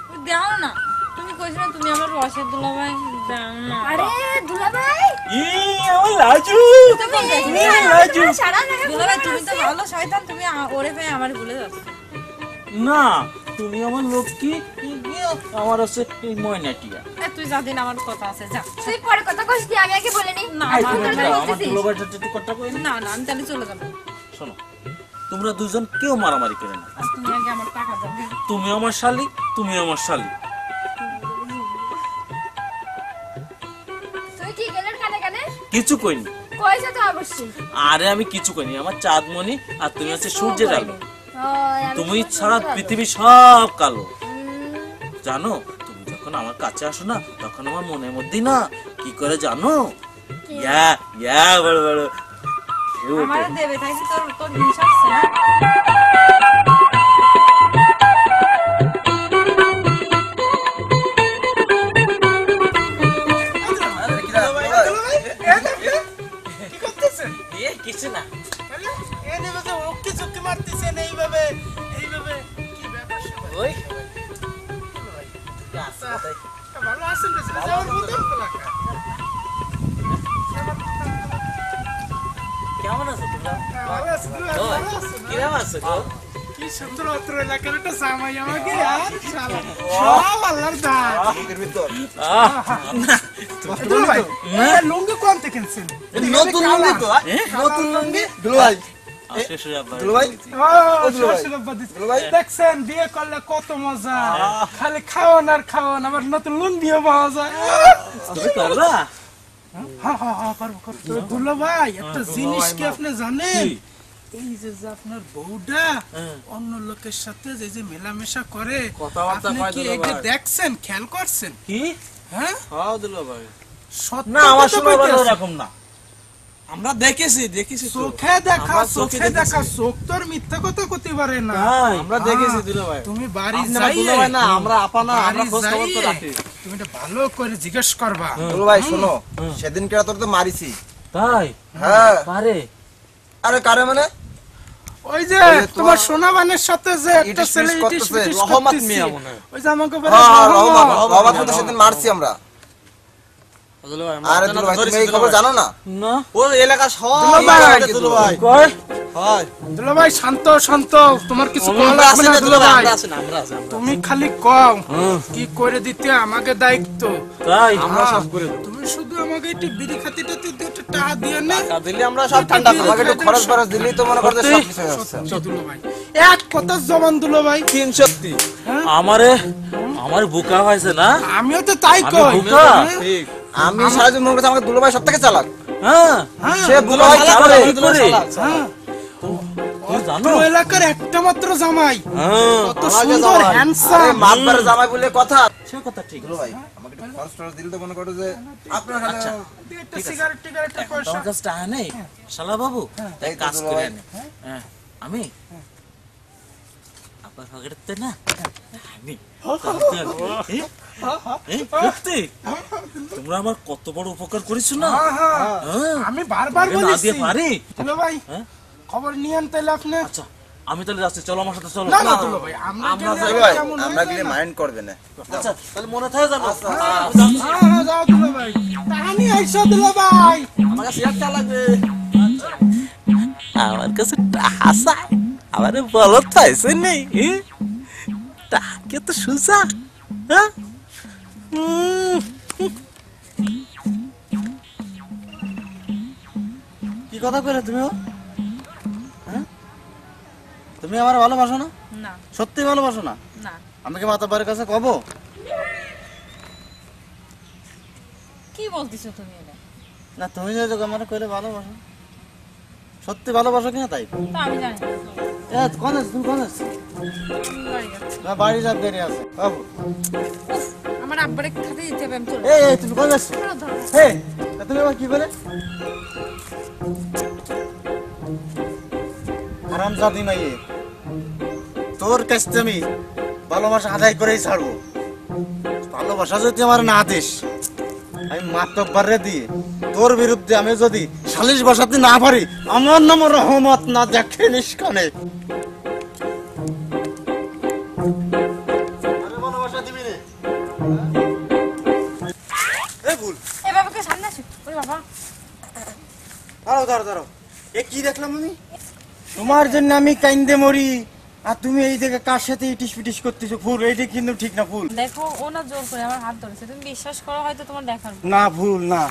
তুমি দাও না, তুমি কইছো না তুমি আমার রসের দুলাভাই, দাও না। আরে দুলাভাই, ই আমার লাজু। লাজু দুলাভাই তুমি তো ভালো শয়তান, তুমি ওরে পেয়ে আমার ভুলে যাচ্ছ। না তুমি আমার লক্ষ্মী, আমার আছে এই ময়নাটিয়া। তুই যা দিন, আমার কথা আছে, যা। তুই পরে কথা কইস কি, আমি আগে বলে নি। না আমার দুলোবাইটা একটু কথা কই না না, আমি তাহলে চলে যাবো। শোনো, তোমরা দুজন কেউ মারামারি করে না। আর তুমি আগে আমার টাকা দাও। তুমি আমার শালি, তুমি আমার শালি। তুই কি গেলের কানে কানে কিছু কইনি। কইছে তো অবশ্যই। আরে আমি কিছু কইনি, আমার চাঁদমণি আর তুমি হচ্ছে সূর্যের আলো। তুমি ছাড়া পৃথিবী সব কালো। জানো তুমি যখন আমার কাছে আসো না, তখন আমার মনের মধ্যে না কি করে জানো, ইয়া ইয়া বড় বড় আমার দেবে তাই তোর তোর জিনিস আছে। কিছু না। ওই ভালো আছেন রে, যাওয়ার মতো কেমন আছো তোমরা? ভালো আছেন, ভালো আছেন। কিরম আছো গো? কি সুন্দর অত্র এলাকার একটা জামাই আমাকে, আর শালা সব আল্লাহর দান। দুলু ভাই, এই লুঙ্গি কোন থেকে কিনছেন? নতুন লুঙ্গি তো, নতুন লুঙ্গি। দুলু ভাই, দুলু ভাই, ও, শ্বশুর আব্বা দিচ্ছে। দেখছেন বিয়ে করলে কত মজা, খালি খাওয়ান আর খাওয়ান, আবার নতুন লুঙ্গিও পাওয়া যায়। তুমি করলা? হ্যাঁ হ্যাঁ হ্যাঁ, পারবো পারবো। দুলু ভাই, একটা জিনিস কি আপনি জানেন? এই যে যে আপনার বউটা অন্য লোকের সাথে যে যে মেলামেশা করে, কথাবার্তা আপনি কয় কি দুলা একে ভাই? দেখছেন, খেয়াল করছেন? কি? হ্যাঁ, হ্যাঁ দুলা ভাই। সত্য না আমার কথা শোনা কইতেছি। এরকম না। আমরা দেখেছি তো। চোখে দেখা আমরা চোখে চোখে দেখা দেখেছি। চোখ তোর মিথ্যা কথা করতে পারে না আমরা দেখেছি দুলা ভাই। তুমি বাড়ি আপনারা যাই দুলা ভাই না, আমরা আপা না, আমরা খোঁজ খবর তো রাখি। তুমি এটা ভালো করে জিজ্ঞেস করবা। দুলা ভাই শোনো, সেদিনকে তোর তো মারিছি। তাই হ্যাঁ পারে আরে কারে মানে ওই যে তোমার সোনাবানের সাথে যে একটা ইটিস ছেলে পিটিস ইটিস করতেছে, পিটিস রহমত করতেছে। মিয়া মনে হয়। ওই যে আমাকে বলে হ্যাঁ রহমত। রহমত তো সেদিন মারছি আমরা। দুলা ভাই, আরে আমরা দুলা ভাই ধরেছি তুমি এই দুলা খবর ভাই। জানো না? না ও এলাকা সব দুলা ভাই, জানে দুলা ভাই। কয় হয়। দুলা ভাই শান্ত শান্ত, তোমার কিছু আমরা কওয়া লাগবে আছি না না দুলা দুলা ভাই, ভাই। আমরা আছি না, আমরা আছি, আমরা তুমি খালি কও কি করে দিতে আমাকে দায়িত্ব। তাই আমরা সব করে দেব। তুমি শুধু আমাকে একটু বিড়ি খাতিটা একটু টাকা দিয়ে নে। টাকা দিলে আমরা সব ঠান্ডা করব। আমাকে একটু খরচ খরচ দিলেই তো মনে করতে সব কিছু হয়ে যাচ্ছে। সত্যি দুলা ভাই, এক কথা জবান দুলা ভাই। 330 আমারে আমার বুকা হয়েছে না আমিও তো তাই আমি কই। বোকা? ঠিক। আমি সারা জীবন মনে করছি আমাকে দুলা ভাই সব থেকে চালাক। হ্যাঁ সে দুলা ভাই চালাক করে। করে, কি দুলা ভাই করে? চালাক, চালাক। হ্যাঁ, তুমি জানো পুরো এলাকার একটা মাত্র জামাই, হ্যাঁ কত সুন্দর আরে হ্যান্ডসাম। মাতবারে জামাই বলে কথা। সে কথা ঠিক দুলা ভাই আমাকে একটু খরচ টরচ দিলে তো মনে করো যে আপনার খালি একটা সিগারেট টিগারেটের পয়সা। তোমার কাছে টাকা নেই শালা বাবু তাই এই তো কাজ দুলা করে ভাই। আনে হ্যাঁ আমি আপনার পকেটে না আমি সত্যি তোমরা আমার কত বড় উপকার করেছো না হ্যাঁ, হ্যাঁ। হ্যাঁ আমি বারবার আরে না বলেছি দিয়ে পারি দুলা ভাই, হ্যাঁ? খবর নিয়েন তাহলে আপনি। আচ্ছা আমি তাহলে যাচ্ছি চলো আমার সাথে চলো না না দুলা ভাই, আমরা গেলে দুলা ভাই কেমন আমরা হয়ে গেলে যায় না? মাইন্ড করবে না। আচ্ছা তাহলে মনে থাকে জানো হ্যাঁ, হ্যাঁ, যাও দুলা ভাই, টাকা নিয়ে আইসো দুলা ভাই। আমার কাছে একটা লাগবে। আমার কাছে টাকা চাই আমার বলো থাইছে নেই টাকা তো সুজা হ্যাঁ কি কথা কইলে তুমি ও? হ্যাঁ? তুমি আমার ভালোবাসো না? না সত্যি ভালোবাসো না? না আমি কি মাতাব্বারের কাছে কব? কি বলতিছো তুমি এটা? না তুমি যে আমার কইলে ভালোবাসো, সত্যি ভালোবাসো কিনা তাই? তা আমি জানি না। এ কোন আছিস তুমি, কোন আছিস? আমি বাড়ি যাচ্ছি। না বাড়ি যাব দেরি আছে বাবু। উফ, আমার আব্বারে খাতে দিতে হবে, আমি চলে এই এই তুমি কোন আছিস? যাবো। ধরো। এই তুমি আবার কি করে? হারামজাদি মাইয়ে, তোর কাছে আমি ভালোবাসা আদায় করেই ছাড়বো। ভালোবাসা যদি আমার না দিস, আমি মাতব্বারে দিয়ে তোর বিরুদ্ধে আমি যদি সালিশ বসাতে না পারি, আমার নাম রহমত না দেখে নিষ্কানে। ভালোবাসা দিবি রে? এই ভুল। এ বাবাকে সামনে আসো। ওরে বাবা। দাঁড়াও দাঁড়াও দাঁড়াও, এ কি দেখলাম আমি? তোমার জন্য আমি কাইন্দে মরি, আর তুমি এই জায়গায় কার সাথে ইটিস পিটিস করতেছো? ফুল এইটা কিন্তু ঠিক না। ফুল দেখো ও না জোর করে আমার হাত ধরেছে, তুমি বিশ্বাস করো হয়তো তোমার দেখার ভুল। না, ভুল না।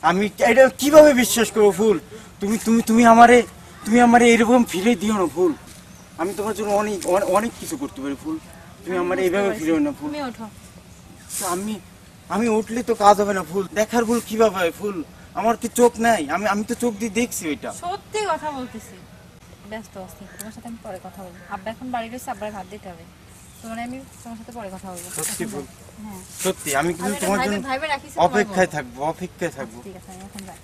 আমি এটা কিভাবে বিশ্বাস করবো? ফুল তুমি তুমি তুমি আমারে এরকম ফিরে দিও না। ফুল আমি তোমার জন্য অনেক অনেক কিছু করতে পারি। ফুল তুমি আমারে এইভাবে ফিরে না। ফুল তুমি ওঠো। তো আমি উঠলে তো কাজ হবে না। ফুল দেখার ভুল কিভাবে হয়? ফুল আমার কি চোখ নাই? আমি তো চোখ দিয়ে দেখছি ওইটা। সত্যি কথা বলতেছি। ব্যস্ত আছি, তোমার সাথে আমি পরে কথা বলবো। আব্বা এখন বাড়ি রয়েছে, আব্বার ভাত দিতে হবে। আমি তোমার সাথে পরে কথা বলবো। সত্যি ফুল, হ্যাঁ সত্যি আমি কিন্তু আমি তোমার জন্য ভাইবে রাখিছি, তোমার অপেক্ষায় থাকবো, অপেক্ষায় থাকবো। ঠিক আছে, আমি এখন যাই।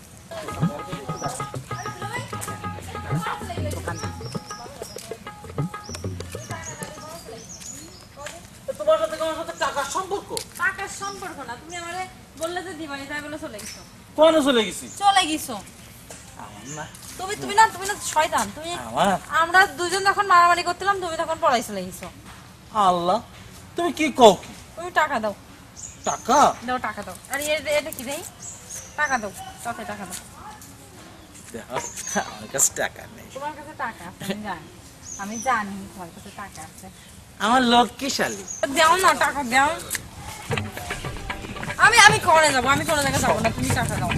তোমার সাথে আমার সাথে টাকার সম্পর্ক টাকার সম্পর্ক না, তুমি আমারে বললে যে দিবানি, তাই বলে চলে গেছো। কোন চলে গেছি চলে গেছো তুমি না শয়তান তুমি। আমার আমরা দুজন যখন মারামারি করছিলাম, তুমি তখন পড়াই চলে গেছো। আল্লাহ তুমি কি কও কি তুমি টাকা দাও, টাকা দাও টাকা দাও। আর এটা কি দেই? টাকা দাও, তাতে টাকা দাও। দেখো আমার কাছে টাকা নেই তোমার কাছে টাকা আছে, আমি জানি তোমার কাছে টাকা আছে। আমার লক্ষ্মীশালী দাও না, টাকা দাও। আমি কোনে যাবো? আমি কোনো জায়গায় যাবো না, তুমি টাকা দাও।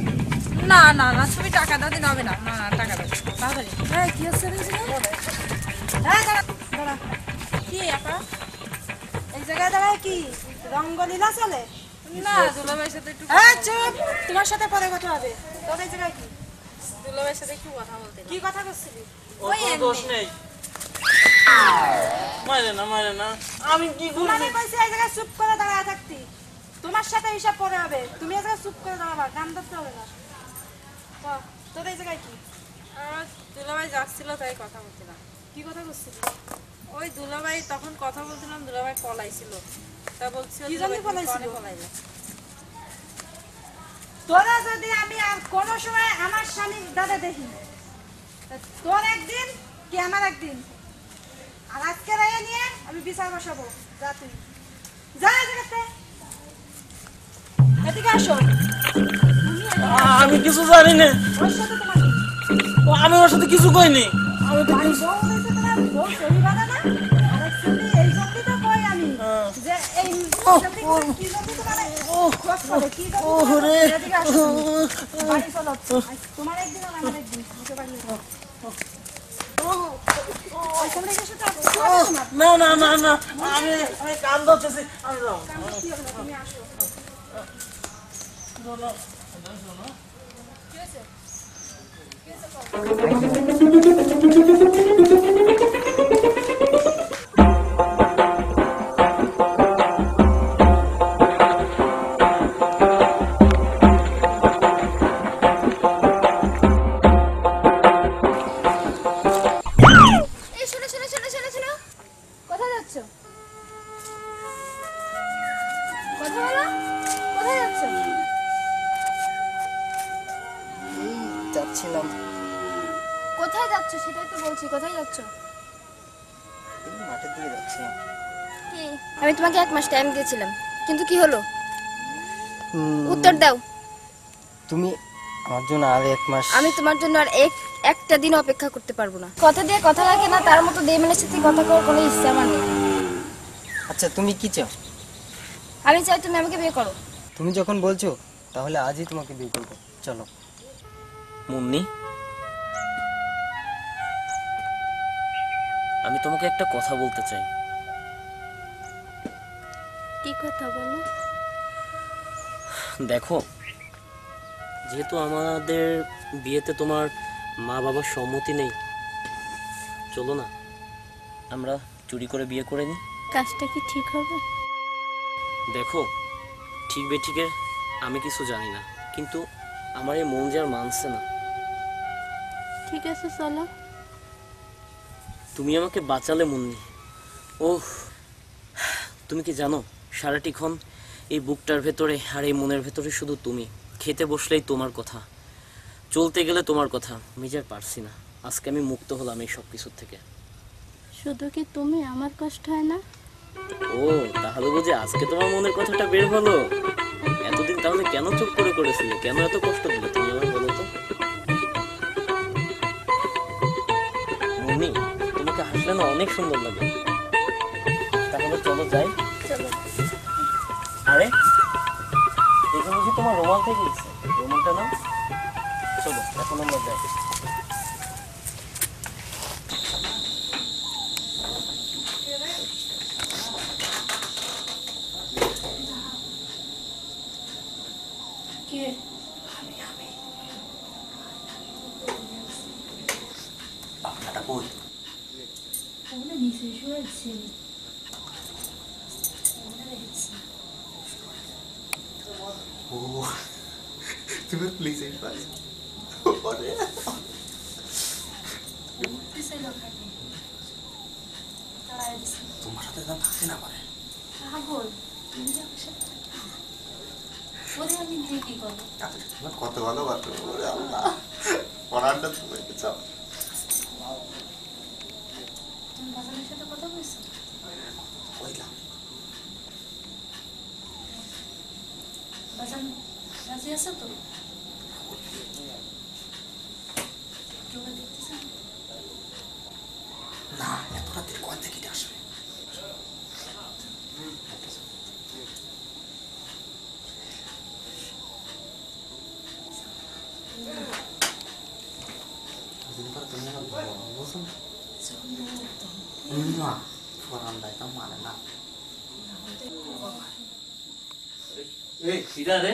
না না না, তুমি টাকা দাও, দিন হবে না। না না, টাকা দাও তাড়াতাড়ি। হ্যাঁ কি হচ্ছে? হ্যাঁ দাঁড়া দাঁড়া। কি আপা এই জায়গায় দাঁড়ায় কি রঙ্গলীলা চলে? না, দুলাভাইয়ের সাথে একটু হ্যাঁ চুপ, তোমার সাথে পরে কথা হবে। তোর এই জায়গায় কি দুলাভাইয়ের সাথে একটু কথা বলতে। কি কথা করছিলি? ওই দোষ নেই মারে না আমি কি করব? তোমাকে কইছি এই জায়গায় চুপ করে দাঁড়ায় থাকতি। তোমার সাথে হিসাব পরে হবে। তুমি এই জায়গায় চুপ করে দাঁড়াবা, কান ধরতে হবে না। তোর এই জায়গায় কি? দুলাভাই যাচ্ছিল তাই কথা বলছিলাম। কি কথা করছিলি? ওই দুলাভাই তখন কথা বলছিলাম, দুলাভাই পলাইছিল, তা বলছিল কি জন্য পলাইছিল? পলাইলো। তোরা যদি আমি আর কোনো সময় আমার স্বামী দাদা দেখি, তোর একদিন কি আমার একদিন, আর আজকে রায়ে নিয়ে আমি বিচার বসাবো। যা তুই যা জায়গাতে, এদিকে আসো। আমি কিছু জানি না, ওর সাথে তোমার আমি ওর সাথে কিছু কইনি। আমি তো বউ হইছে, তোমার বউ সহি বাঁধা না। আর একচুয়ালি এই জন্যই তো কই আমি যে এই কি জন্য তোমার খোঁজ করে, কি জন্য এদিকে আসো তুমি। বাড়ি চলো, তোমার একদিন আর আমার একদিন বুঝতে পারলে। না না না না, আমি কান ধরতেছি, আমি যাও। তুমি আসো। কোথায় যাচ্ছ? কথা বলো, কোথায় যাচ্ছ? যাচ্ছিলাম, কোথায় যাচ্ছ সেটাই তো বলছি, কোথায় যাচ্ছ? এই মাঠের দিকে যাচ্ছিলাম। কি? আমি তোমাকে 1 মাস টাইম দিয়েছিলাম, কিন্তু কি হলো? উত্তর দাও। তুমি আমার জন্য আর 1 মাস। আমি তোমার জন্য আর একটা দিন অপেক্ষা করতে পারবো না। কথা দিয়ে কথা লাগে না, তার মতো দেমেনের সাথে কথা করার কোনো ইচ্ছা আমার নেই। আচ্ছা তুমি কি চাও? আমি চাই তুমি আমাকে বিয়ে করো। তুমি যখন বলছো তাহলে আজই তোমাকে বিয়ে করবো, চলো। মুন্নি, আমি তোমাকে একটা কথা বলতে চাই। কি কথা বলো? দেখো, যেহেতু আমাদের বিয়েতে তোমার মা বাবার সম্মতি নেই, চলো না আমরা চুরি করে বিয়ে করে নিই। কাজটা কি ঠিক হবে? দেখো, ঠিক বেঠিকের আমি কিছু জানি না, কিন্তু আমার এই মন যে আর মানছে না। ঠিক আছে চলো। তুমি আমাকে বাঁচালে মুন্নি। ওহ, তুমি কি জানো সারাটিক্ষণ এই বুকটার ভেতরে আর এই মনের ভেতরে শুধু তুমি। খেতে বসলেই তোমার কথা, চলতে গেলে তোমার কথা। আমি যে আর পারছি না। আজকে আমি মুক্ত হলাম এই সব কিছুর থেকে। শুধু কি তুমি, আমার কষ্ট হয় না? ও, তাহলে বুঝি আজকে তোমার মনের কথাটা বের হলো। এতদিন তাহলে কেন চুপ করে করেছিলে? কেন এত কষ্ট দিলে তুমি আমায় বলো তো? মুন্নি, তোমাকে হাসলে না অনেক সুন্দর লাগে। তাহলে চলো যাই। আরে, দেখে বুঝি তোমার রোমান থেকে গেছে। রোমানটা না, চলো এখন আমরা যাই। তুমি প্লিজ এই পাস ওরে তোমার সাথে থাকতে না পারে। কত ভালোবাসো ওরে আল্লাহ, পড়াটা তুমি চাও। রাজি আছো তো? না, এত রাতে কোথা থেকে আসবে? মানে না এই সিধা রে।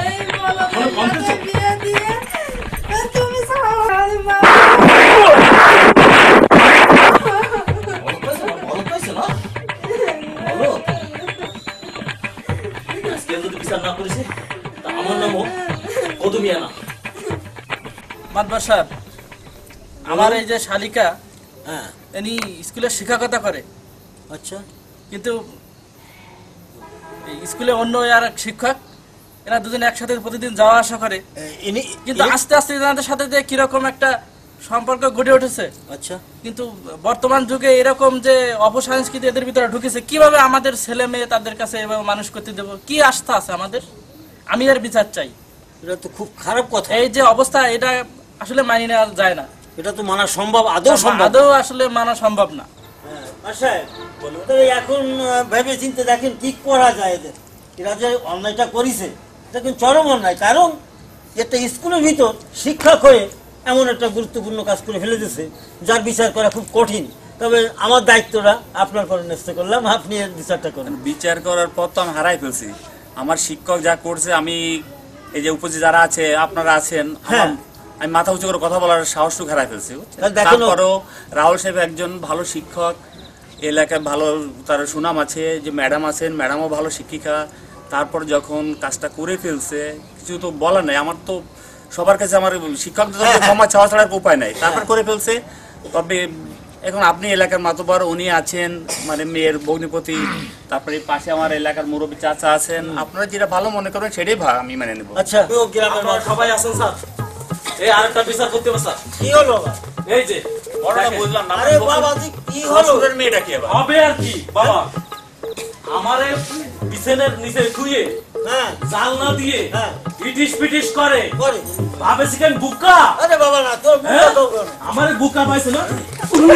এই বলো বিয়ে দিয়ে তুমি সারা মা মাতবার সাহেব, আমার এই যে শালিকা হ্যাঁ ইনি স্কুলে শিক্ষকতা করে, আচ্ছা কিন্তু এই স্কুলে অন্য আর এক শিক্ষক, এরা দুজন একসাথে প্রতিদিন যাওয়া আসা করে, কিন্তু আস্তে আস্তে এনাদের সাথে যে কিরকম একটা সম্পর্ক গড়ে উঠেছে। আচ্ছা কিন্তু বর্তমান যুগে এরকম যে অপসংস্কৃতি এদের ভিতরে ঢুকেছে, কিভাবে আমাদের ছেলে মেয়ে তাদের কাছে এভাবে মানুষ করতে দেব? কি আস্থা আছে আমাদের? আমি এর বিচার চাই। এটা তো খুব খারাপ কথা। এই যে অবস্থা, এটা আসলে মানি নেওয়া যায় না। এটা তো মানা সম্ভব আদৌ সম্ভব আদৌ আসলে মানা সম্ভব না। এখন ভেবে চিন্তে দেখেন কি করা যায় এদের। এরা যে অন্যায়টা করেছে এটা কিন্তু চরম অন্যায়, কারণ একটা স্কুলের ভিতর শিক্ষক হয়ে এমন একটা গুরুত্বপূর্ণ কাজ করে ফেলে দিয়েছে যার বিচার করা খুব কঠিন। তবে আমার দায়িত্বটা আপনার পরে ন্যস্ত করলাম, আপনি এর বিচারটা করেন। বিচার করার পর তো আমি হারাই ফেলছি। আমার শিক্ষক যা করছে, আমি এই যে উপস্থিত যারা আছে আপনারা আছেন, আমি মাথা উঁচু করে কথা বলার সাহসটুকু হারাই ফেলছি। তারপরও রাহুল সাহেব একজন ভালো শিক্ষক, এলাকায় ভালো তার সুনাম আছে, যে ম্যাডাম আছেন, ম্যাডামও ভালো শিক্ষিকা। তারপর যখন কাজটা করে ফেলছে কিছু তো বলার নাই, আমার তো সবার কাছে আমার শিক্ষকদের ক্ষমা চাওয়া ছাড়ার উপায় নাই। তারপর করে ফেলছে। তবে এখন আপনি এলাকার মাতবার, উনি আছেন মানে মেয়ের ভগ্নিপতি, তারপরে পাশে আমার এলাকার মুরব্বী চাচা আছেন, আপনারা যেটা ভালো মনে করেন সেটাই আমি মেনে নেব। আচ্ছা সবাই আছেন স্যার, এই আরেকটা বিচার করতে হবে স্যার। কি হলো? এই যে বুঝলাম না, আরে বাবা কি হলো? মেয়েটা কি হবে আর কি বাবা, আমারে বিছানার নিচে শুয়ে জানলা দিয়ে ইটিস পিটিস করে ভাবে শিখেন বুকা। আরে বাবা না, তোর বুকা তো আমার বুকা পাইছে না।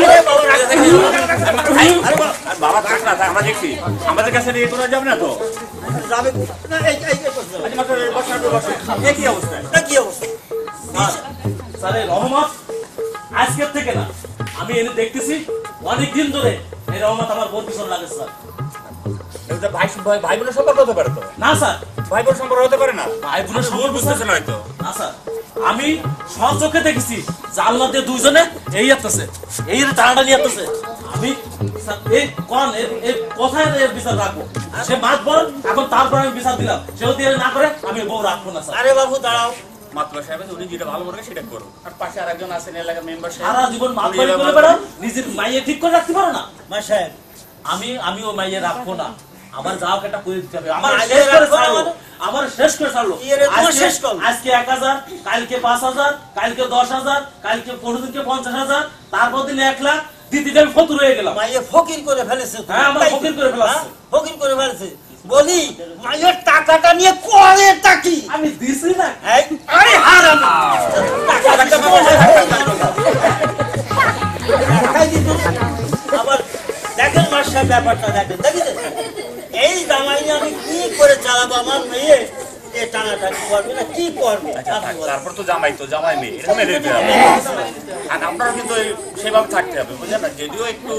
আরে বাবা বাবা থাক না, আমরা দেখছি, আমাদের কাছে নিয়ে করা যাবে না তো যাবে না। এই কি অবস্থা? কি অবস্থা স্যার? রহমত আজকের থেকে না, আমি এনে দেখতেছি অনেকদিন ধরে এই রহমত আমার বোন পিছনে লাগে স্যার। ভাই বোনের সম্পর্ক হতে পারে তো? না স্যার, ভাই বোনের সম্পর্ক হতে পারে না। ভাই বোনের সম্পর্ক বুঝতেছেন হয়তো। না স্যার, আমি সচক্ষে দেখেছি জানলা দিয়ে দুইজনে এই আসতেছে, এই টানাটা নিয়ে আসতেছে। আমি এই কোন এই কোথায় এর বিচার রাখবো? সে মাত বল, এখন তারপর আমি বিচার দিলাম, সেও দিয়ে না করে আমি বউ রাখবো না স্যার। আরে বাবু দাঁড়াও, মাতবা সাহেব উনি যেটা ভালো মনে সেটা করুন। আর পাশে আরেকজন আছেন এলাকার মেম্বার সাহেব, সারা জীবন মাতবাড়ি করে বেড়াও, নিজের মাইয়ে ঠিক করে রাখতে পারো না? মা সাহেব আমি ওই মাইয়ে রাখবো না, আমার যাও একটা করে দিতে হবে। আমার শেষ করে ছাড়লো, আমার শেষ করে ছাড়লো। আজকে 1000, কালকে 5000, কালকে 10000, কালকে 15 দিনকে 50000, তারপর দিন 1 লাখ দিতে আমি ফতুর হয়ে গেলাম। মাইয়ে ফকির করে ফেলেছে। হ্যাঁ, আমার ফকির করে ফেলেছে। ফকির করে ফেলেছে বলি, মাইয়ের টাকাটা নিয়ে করে টাকি আমি দিছি না। আরে হারাম আবার দেখেন মার সাহেব ব্যাপারটা দেখেন, দেখেছেন এই জামাই আমি কি করে চালাবো? আমার মেয়ে এ টানাটানি করবে না, কি করবে? তারপর তো জামাই মেয়ে, এটা মেনে নিতে হবে। আর আপনারা কিন্তু সেভাবে থাকতে হবে, বুঝলেন না? যদিও একটু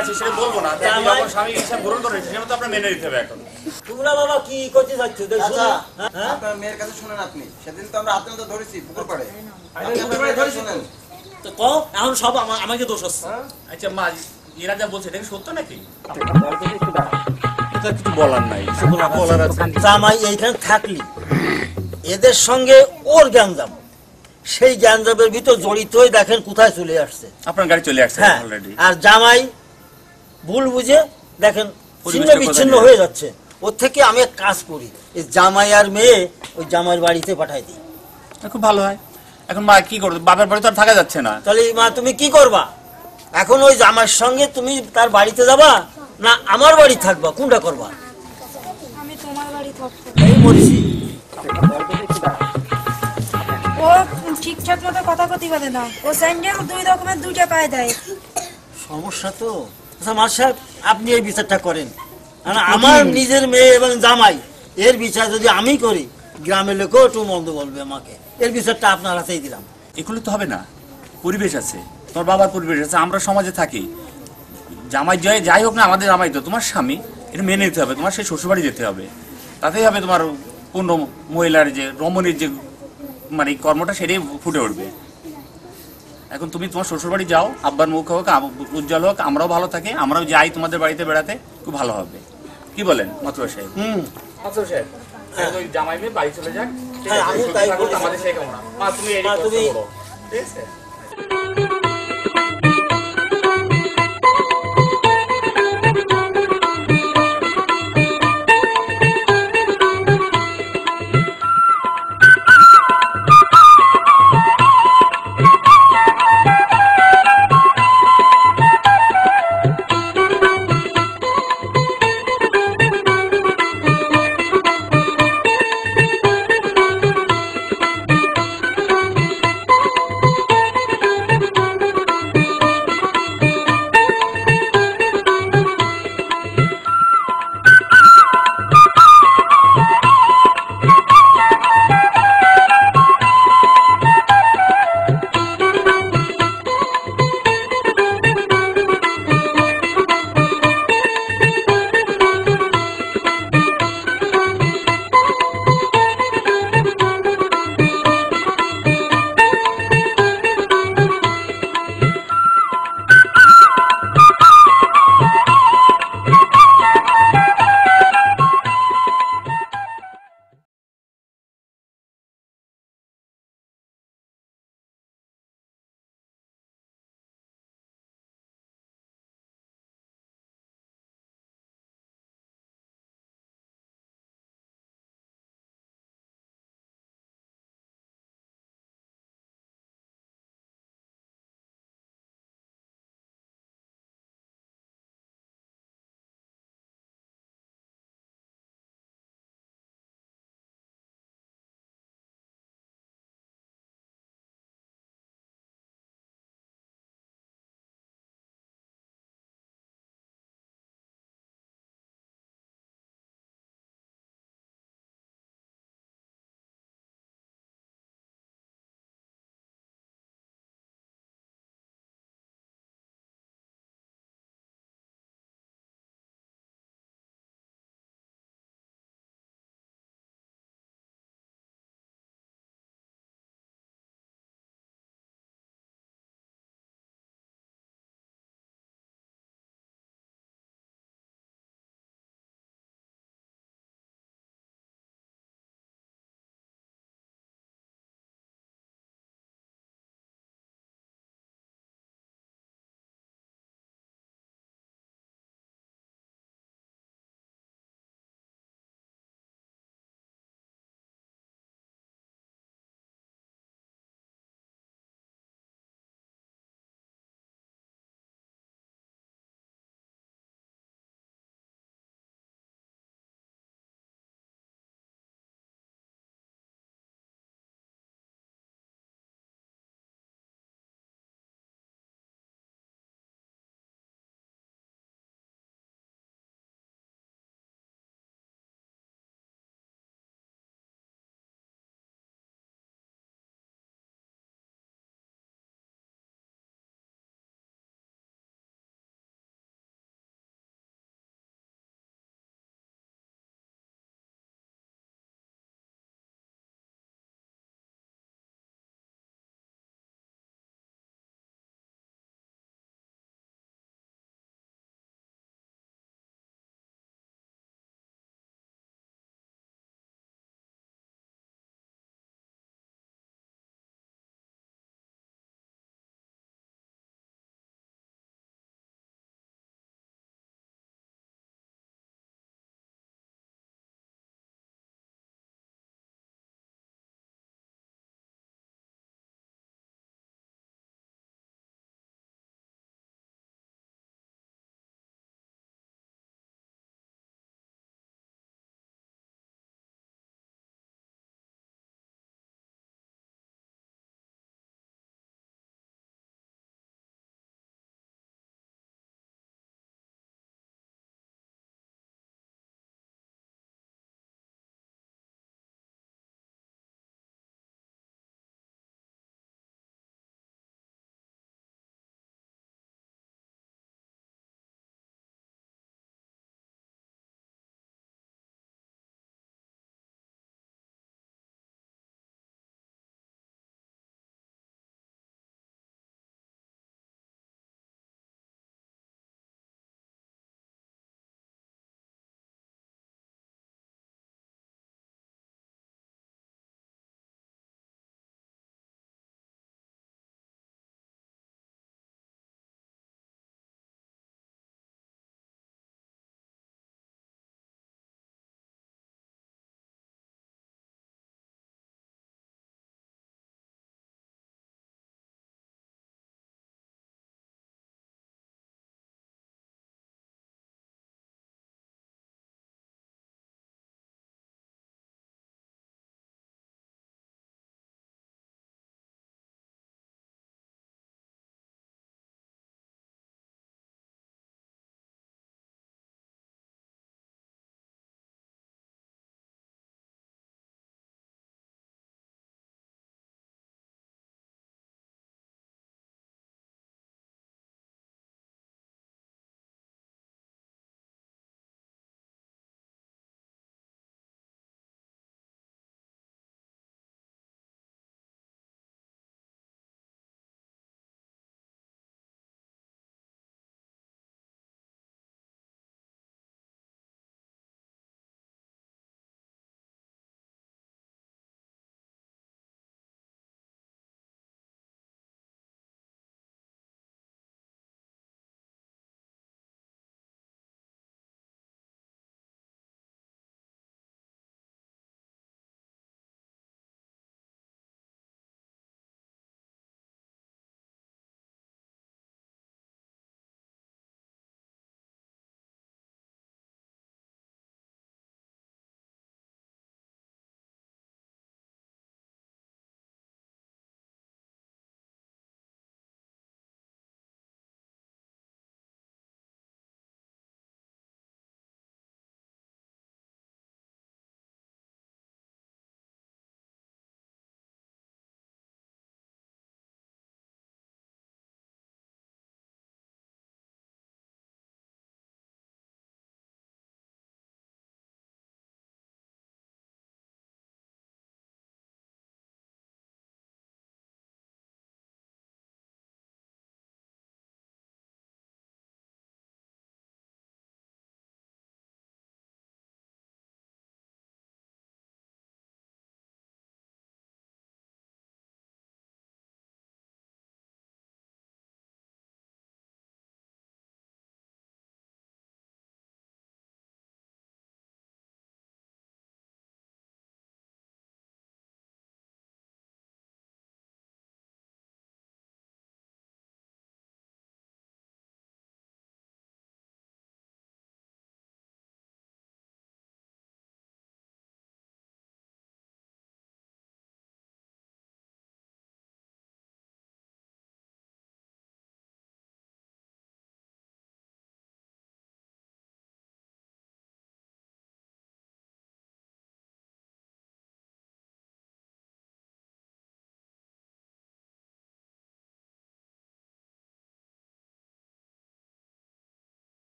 আছে সেটা বলবো না, যখন স্বামী হিসাব গ্রহণ করে সেটা তো আপনার মেনে নিতে হবে। এখন তোমরা বাবা কি করতে যাচ্ছ? আপনার মেয়ের কাছে শুনেন, আপনি সেদিন তো আমরা আপনাকে ধরেছি পুকুর পাড়ে, শুনেন তো কও এখন সব আমাকে দোষ আছে। আচ্ছা মা, এরা যা বলছে এটা কি সত্য নাকি? এটা কিছু বলার নাই, বলার আছে। জামাই এইখানে থাকলি এদের সঙ্গে ওর গ্যাঞ্জাম, সেই গ্যাঞ্জামের ভিতর জড়িত হয়ে দেখেন কোথায় চলে আসছে। আপনার গাড়ি চলে আসছে হ্যাঁ, অলরেডি। আর জামাই ভুল বুঝে দেখেন ছিন্ন বিচ্ছিন্ন হয়ে যাচ্ছে। ওর থেকে আমি এক কাজ করি, এই জামাই আর মেয়ে ওই জামাইয়ের বাড়িতে পাঠাই দিই, খুব ভালো হয়। এখন মা কি করবে? বাবার বাড়ি তো আর থাকা যাচ্ছে না। তাহলে মা তুমি কি করবা এখন? ওই জামাইয়ের সঙ্গে তুমি তার বাড়িতে যাবা না আমার বাড়ি থাকবা, কোনটা করবা? আমি তোমার বাড়ি থাকবো। এই মরিছি ও ঠিকঠাক মতো কথা কথি বলে না, ও স্যান্ডেল 2 রকমের 2টা পায়ে দেয়। সমস্যা তো। আচ্ছা মা সাহেব আপনি এই বিচারটা করেন, আমার নিজের মেয়ে এবং জামাই এর বিচার যদি আমি করি গ্রামের লোকও একটু মন্দ বলবে আমাকে। এর বিচারটা আপনার হাতেই দিলাম। এগুলো তো হবে না, পরিবেশ আছে, তোর বাবার পরিবেশ আছে, আমরা সমাজে থাকি, জামাই যাই হোক না, আমাদের জামাই তো তোমার স্বামী, এটা মেনে নিতে হবে। তোমার সেই শ্বশুরবাড়ি যেতে হবে, তাতেই হবে তোমার পূর্ণ মহিলার যে রমণীর যে মানে কর্মটা সেটাই ফুটে উঠবে। এখন তুমি তোমার শ্বশুরবাড়ি যাও, আব্বার মুখ হোক উজ্জ্বল হোক, আমরাও ভালো থাকি, আমরাও যাই তোমাদের বাড়িতে বেড়াতে, খুব ভালো হবে। কি বলেন মাতুয়া সাহেব? মাতুয়া সাহেব ওই জামাই মেয়ে বাড়ি চলে যাক, আমি তাই বলি। আমাদের সেই কামনা। মা তুমি এই কথা বলো, ঠিক আছে?